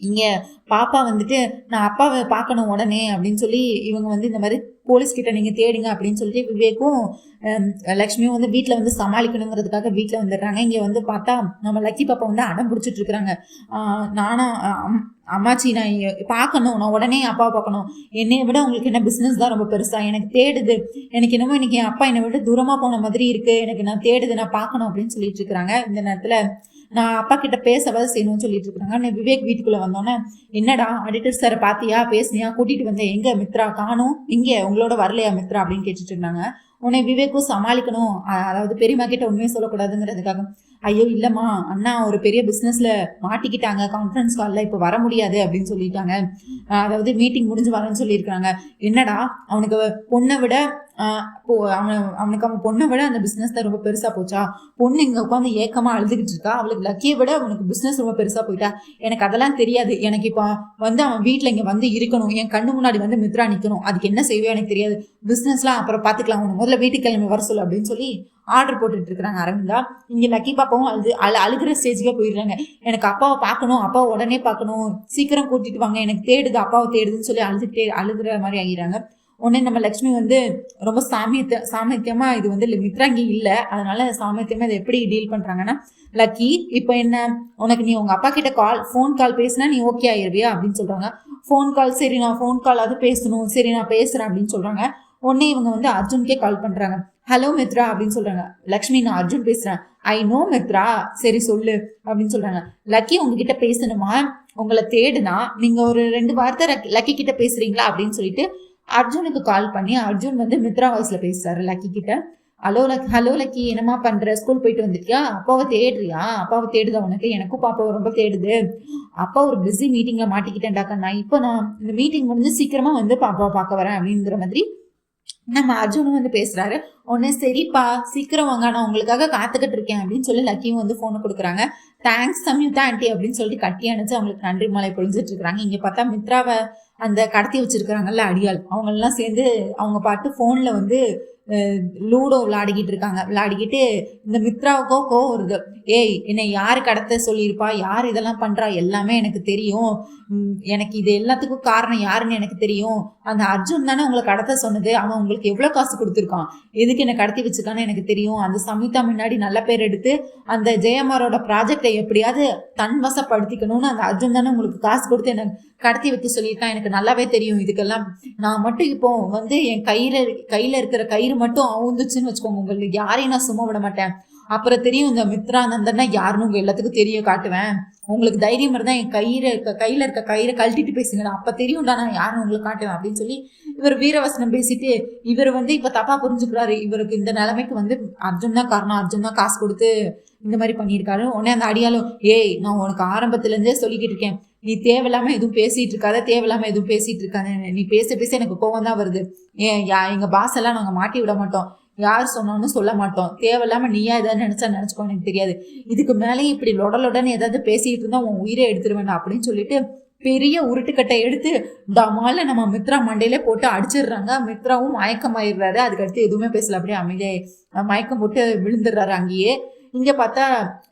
இங்கே பாப்பா வந்துட்டு நான் அப்பாவை பார்க்கணும் உடனே அப்படின்னு சொல்லி இவங்க வந்து இந்த மாதிரி போலீஸ்கிட்ட நீங்கள் தேடுங்க அப்படின்னு சொல்லிட்டு விவேக்கும் லக்ஷ்மியும் வந்து வீட்டில் வந்து சமாளிக்கணுங்கிறதுக்காக வீட்டில் வந்துடுறாங்க. இங்கே வந்து பார்த்தா நம்ம லக்கி பாப்பா வந்து அடம் பிடிச்சிட்டு இருக்கிறாங்க. நானும் அம்மாச்சி நான் பார்க்கணும், நான் உடனே அப்பாவை பார்க்கணும், என்னை விட உங்களுக்கு என்ன பிஸ்னஸ் தான் ரொம்ப பெருசாக, எனக்கு தேடுது, எனக்கு என்னமோ இன்னைக்கு என் அப்பா என்னை விட தூரமாக போன மாதிரி இருக்குது, எனக்கு நான் தேடுது, நான் பார்க்கணும் அப்படின்னு சொல்லிட்டு இருக்கிறாங்க. இந்த நேரத்தில் நான் அப்பா கிட்ட பேசவாது செய்யணும்னு சொல்லிட்டு இருக்காங்க. விவேக் வீட்டுக்குள்ளே வந்தோன்னே என்னடா ஆடிட்டர் சாரை பார்த்தியா, பேசுனியா, கூட்டிகிட்டு வந்தேன், எங்கே மித்ரா காணும், இங்கே உங்களோட வரலையா மித்ரா அப்படின்னு கேட்டுட்டு இருந்தாங்க. உன்னை விவேக்கும் சமாளிக்கணும், அதாவது பெரியம்மா கிட்ட உண்மையை சொல்லக்கூடாதுங்கிறதுக்காக, ஐயோ இல்லைம்மா அண்ணா ஒரு பெரிய பிஸ்னஸில் மாட்டிக்கிட்டாங்க, கான்ஃபரன்ஸ் காலில் இப்போ வர முடியாது அப்படின்னு சொல்லிட்டாங்க, அதாவது மீட்டிங் முடிஞ்சு வரேன்னு சொல்லியிருக்காங்க. என்னடா அவனுக்கு பொண்ணை விட அவன் பொண்ணை விட அந்த பிஸ்னஸ் தான் ரொம்ப பெருசாக போச்சா, பொண்ணு இங்கே உட்காந்து ஏக்கமாக அழுதுகிட்டு இருக்கா, அவளுக்கு லக்கியை விட அவனுக்கு பிஸ்னஸ் ரொம்ப பெருசாக போயிட்டா, எனக்கு அதெல்லாம் தெரியாது, எனக்கு இப்போ வந்து அவன் வீட்டில் இங்கே வந்து இருக்கணும், என் கண்ணு முன்னாடி வந்து மித்ரா நிற்கணும், அதுக்கு என்ன செய்வே எனக்கு தெரியாது, பிஸ்னஸ்லாம் அப்புறம் பார்த்துக்கலாம், அவனை முதல்ல வீட்டுக்கு கிளம்பி வர சொல்லு அப்படின்னு சொல்லி ஆர்டர் போட்டுட்டு இருக்கிறாங்க அரவிந்தா. இங்கே லக்கி பாப்பாவும் அழுகிற ஸ்டேஜுக்கே போயிடுறாங்க. எனக்கு அப்பாவை பார்க்கணும், அப்பாவை உடனே பார்க்கணும், சீக்கிரம் கூட்டிட்டு வாங்க, எனக்கு தேடுது, அப்பாவை தேடுதுன்னு சொல்லி அழுகிற மாதிரி ஆகிறாங்க. உடனே நம்ம லக்ஷ்மி வந்து ரொம்ப சாமர்த்தியமா இது வந்து மித்ரா இங்கே இல்லை, அதனால சாமர்த்தியமா இதை எப்படி டீல் பண்றாங்கன்னா, லக்கி இப்போ என்ன உனக்கு நீ உங்க அப்பா கிட்ட ஃபோன் கால் பேசினா நீ ஓகே ஆயிருவியா அப்படின்னு சொல்றாங்க. ஃபோன் கால், சரி நான் ஃபோன் கால் அது பேசணும், சரி நான் பேசுறேன் அப்படின்னு சொல்றாங்க. உடனே இவங்க வந்து அர்ஜுனுக்கே கால் பண்றாங்க. ஹலோ மித்ரா அப்படின்னு சொல்றாங்க. லக்ஷ்மி நான் அர்ஜுன் பேசுறேன். ஐ நோ மித்ரா, சரி சொல்லு அப்படின்னு சொல்றாங்க. லக்கி உங்ககிட்ட பேசணுமா, உங்களை தேடுனா நீங்க ஒரு 2 வார்த்தை லக்கி கிட்ட பேசுறீங்களா அப்படின்னு சொல்லிட்டு அர்ஜுனுக்கு கால் பண்ணி அர்ஜுன் வந்து மித்ரா வாய்ஸ்ல பேசுறாரு லக்கி கிட்ட. ஹலோ லக்கி, என்னமா பண்ற, ஸ்கூல் போயிட்டு வந்துட்டியா, அப்பாவை தேடுறியா, அப்பாவை தேடுதா உனக்கு, எனக்கும் பாப்பாவை ரொம்ப தேடுது, அப்பா ஒரு பிஸி மீட்டிங்ல மாட்டிக்கிட்டேன்டாக்கா, நான் இப்போ இந்த மீட்டிங் முடிஞ்சு சீக்கிரமா வந்து பாப்பாவை பார்க்க வரேன் அப்படிங்கிற மாதிரி நம்ம அர்ஜுனும் வந்து பேசுறாரு. உடனே சரிப்பா சீக்கிரம் வாங்க, நான் உங்களுக்காக காத்துக்கிட்டு இருக்கேன் அப்படின்னு சொல்லி லக்கியும் வந்து போனை கொடுக்குறாங்க. தேங்க்ஸ் சம்யுக்தா ஆண்டி அப்படின்னு சொல்லிட்டு கட்டி அணைச்சு அவங்களுக்கு நன்றி மலை பொழிஞ்சிட்டு இருக்காங்க. இங்க பார்த்தா மித்ராவை அந்த கடத்தி வச்சிருக்கிறாங்கல்ல அடியாள், அவங்க எல்லாம் சேர்ந்து அவங்க பாட்டு போன்ல வந்து லூடோ விளையாடிக்கிட்டு இந்த மித்ராவுக்கோ கோவம் வருது. ஏய் என்னை யாரு கடத்த சொல்லியிருப்பா, யார் இதெல்லாம் பண்றா, எல்லாமே எனக்கு தெரியும், எனக்கு இது எல்லாத்துக்கும் காரணம் யாருன்னு எனக்கு தெரியும், அந்த அர்ஜுன் தானே உங்களை கடத்த சொன்னது, அவன் உங்களுக்கு எவ்வளவு காசு கொடுத்துருக்கான், எதுக்கு என்னை கடத்தி வச்சிருக்கான்னு எனக்கு தெரியும், அந்த சம்யுக்தா முன்னாடி நல்ல பேர் எடுத்து அந்த ஜெயமாரோட ப்ராஜெக்டை எப்படியாவது தன் வசப்படுத்திக்கணும்னு அந்த அர்ஜுன் தானே உங்களுக்கு காசு கொடுத்து என்ன கடத்தி வைக்க சொல்லியிருக்கான், எனக்கு நல்லாவே தெரியும் இதுக்கெல்லாம். நான் மட்டும் இப்போ வந்து என் கையில இருக்கிற கயிறு மட்டும் அவுந்துச்சுன்னு வச்சுக்கோங்க, உங்களுக்கு யாரையும் நான் சும்மா விட மாட்டேன். அப்புறம் தெரியும் இந்த மித்ரானந்தன்னா யாருன்னு உங்க எல்லாத்துக்கும் தெரிய காட்டுவேன். உங்களுக்கு தைரியம் இருந்தால் என் கையில இருக்க கயிறை கழட்டிட்டு பேசுங்க, அப்ப தெரியும்டா நான் யாருன்னு உங்களுக்கு காட்டுவேன் அப்படின்னு சொல்லி இவர் வீரவசனம் பேசிட்டு இவர் வந்து இப்ப தப்பா புரிஞ்சுக்கிறாரு. இவருக்கு இந்த நிலைமைக்கு வந்து அர்ஜுன் தான் காரணம், அர்ஜுன் தான் காசு கொடுத்து இந்த மாதிரி பண்ணியிருக்காரு. உடனே அந்த அடியாலும், ஏய் நான் உனக்கு ஆரம்பத்துல இருந்தே சொல்லிக்கிட்டு இருக்கேன், நீ தேவையில்லாம எதுவும் பேசிட்டு இருக்காத, நீ பேச எனக்கு கோவம் தான் வருது. எங்க பாஸ் எல்லாம் நாங்க மாட்டி விட மாட்டோம், யார் சொன்னோன்னு சொல்ல மாட்டோம், தேவையில்லாம நீயா ஏதாவது நினைச்சுக்கோ, எனக்கு தெரியாது, இதுக்கு மேலேயும் இப்படி லொடன்னு ஏதாவது பேசிட்டு இருந்தா உன் உயிரை எடுத்துருவேன் அப்படின்னு சொல்லிட்டு பெரிய உருட்டுக்கட்டை எடுத்து டமால நம்ம மித்ரா மண்டையில போட்டு அடிச்சிடுறாங்க. மித்ராவும் மயக்கமாயிடுறாரு. அதுக்கடுத்து எதுவுமே பேசல, அப்படியே அமைதியா மயக்கம் போட்டு விழுந்துடுறாரு அங்கேயே. இங்க பார்த்தா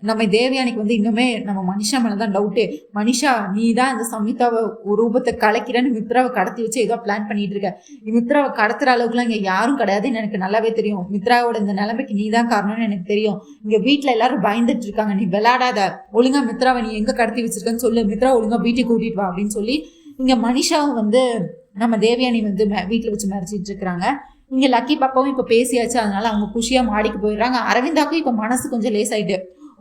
நம்ம தேவயானிக்கு வந்து இன்னுமே நம்ம மனிஷா மேலதான் டவுட்டு. மனிஷா நீ தான் அந்த சம்யுக்தாவை ரூபத்தை கலைக்கிறேன்னு மித்ராவை கடத்தி வச்சு ஏதோ பிளான் பண்ணிட்டு இருக்க. மித்ராவை கடத்துற அளவுக்குலாம் இங்க யாரும் கிடையாதுன்னு எனக்கு நல்லாவே தெரியும். மித்ராவோட இந்த நிலைமைக்கு நீ தான் காரணம்னு எனக்கு தெரியும். இங்க வீட்டுல எல்லாரும் பயந்துட்டு இருக்காங்க, நீ விளையாடாத, ஒழுங்கா மித்ராவை நீ எங்க கடத்தி வச்சிருக்கன்னு சொல்லு, மித்ரா ஒழுங்கா வீட்டுக்கு கூட்டிட்டு வா அப்படின்னு சொல்லி இங்க மனிஷாவும் வந்து நம்ம தேவயானி வந்து வீட்டுல வச்சு மறைச்சிட்டு இருக்கிறாங்க. இங்க லக்கி பாப்பாவும் இப்ப பேசியாச்சு, அதனால அவங்க குஷியா மாடிக்கு போயிடுறாங்க. அரவிந்தாக்கும் இப்ப மனசு கொஞ்சம் லேஸ் ஆயிட்டு,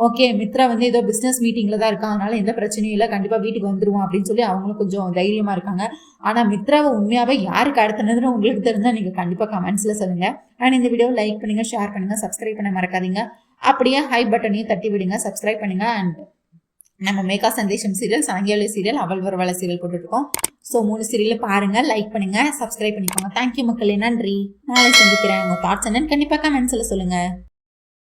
ஓகே மித்ரா வந்து ஏதோ பிசினஸ் மீட்டிங்ல தான் இருக்கான், அதனால எந்த பிரச்சனையும் இல்லை, கண்டிப்பா வீட்டுக்கு வந்துருவோம் அப்படின்னு சொல்லி அவங்களும் கொஞ்சம் தைரியமா இருக்காங்க. ஆனா மித்ராவை உண்மையாவே யாருக்கு அடுத்தனதுன்னு உங்களுக்கு தெரிஞ்சா நீங்க கண்டிப்பா கமெண்ட்ஸ்ல சொல்லுங்க. அண்ட் இந்த வீடியோ லைக் பண்ணுங்க, ஷேர் பண்ணுங்க, சப்ஸ்கிரைப் பண்ண மறக்காதீங்க. அப்படியே ஹை பட்டனையும் தட்டி விடுங்க, சப்ஸ்கிரைப் பண்ணுங்க. அண்ட் நம்ம மேகா சந்தேஷம் சீரியல், சாயங்கால சீரியல், அவள் வரவழ சீரியல் போட்டுருக்கோம். ஸோ 3 சீரியலை பாருங்க, லைக் பண்ணுங்க, சப்ஸ்கிரைப் பண்ணிக்கோங்க. தேங்க்யூ மக்களே, நன்றி. நாளை சந்திக்கிறேன். உங்க தாட்ஸ் என்னன்னு கண்டிப்பா கமெண்ட்ஸ்ல சொல்லுங்க.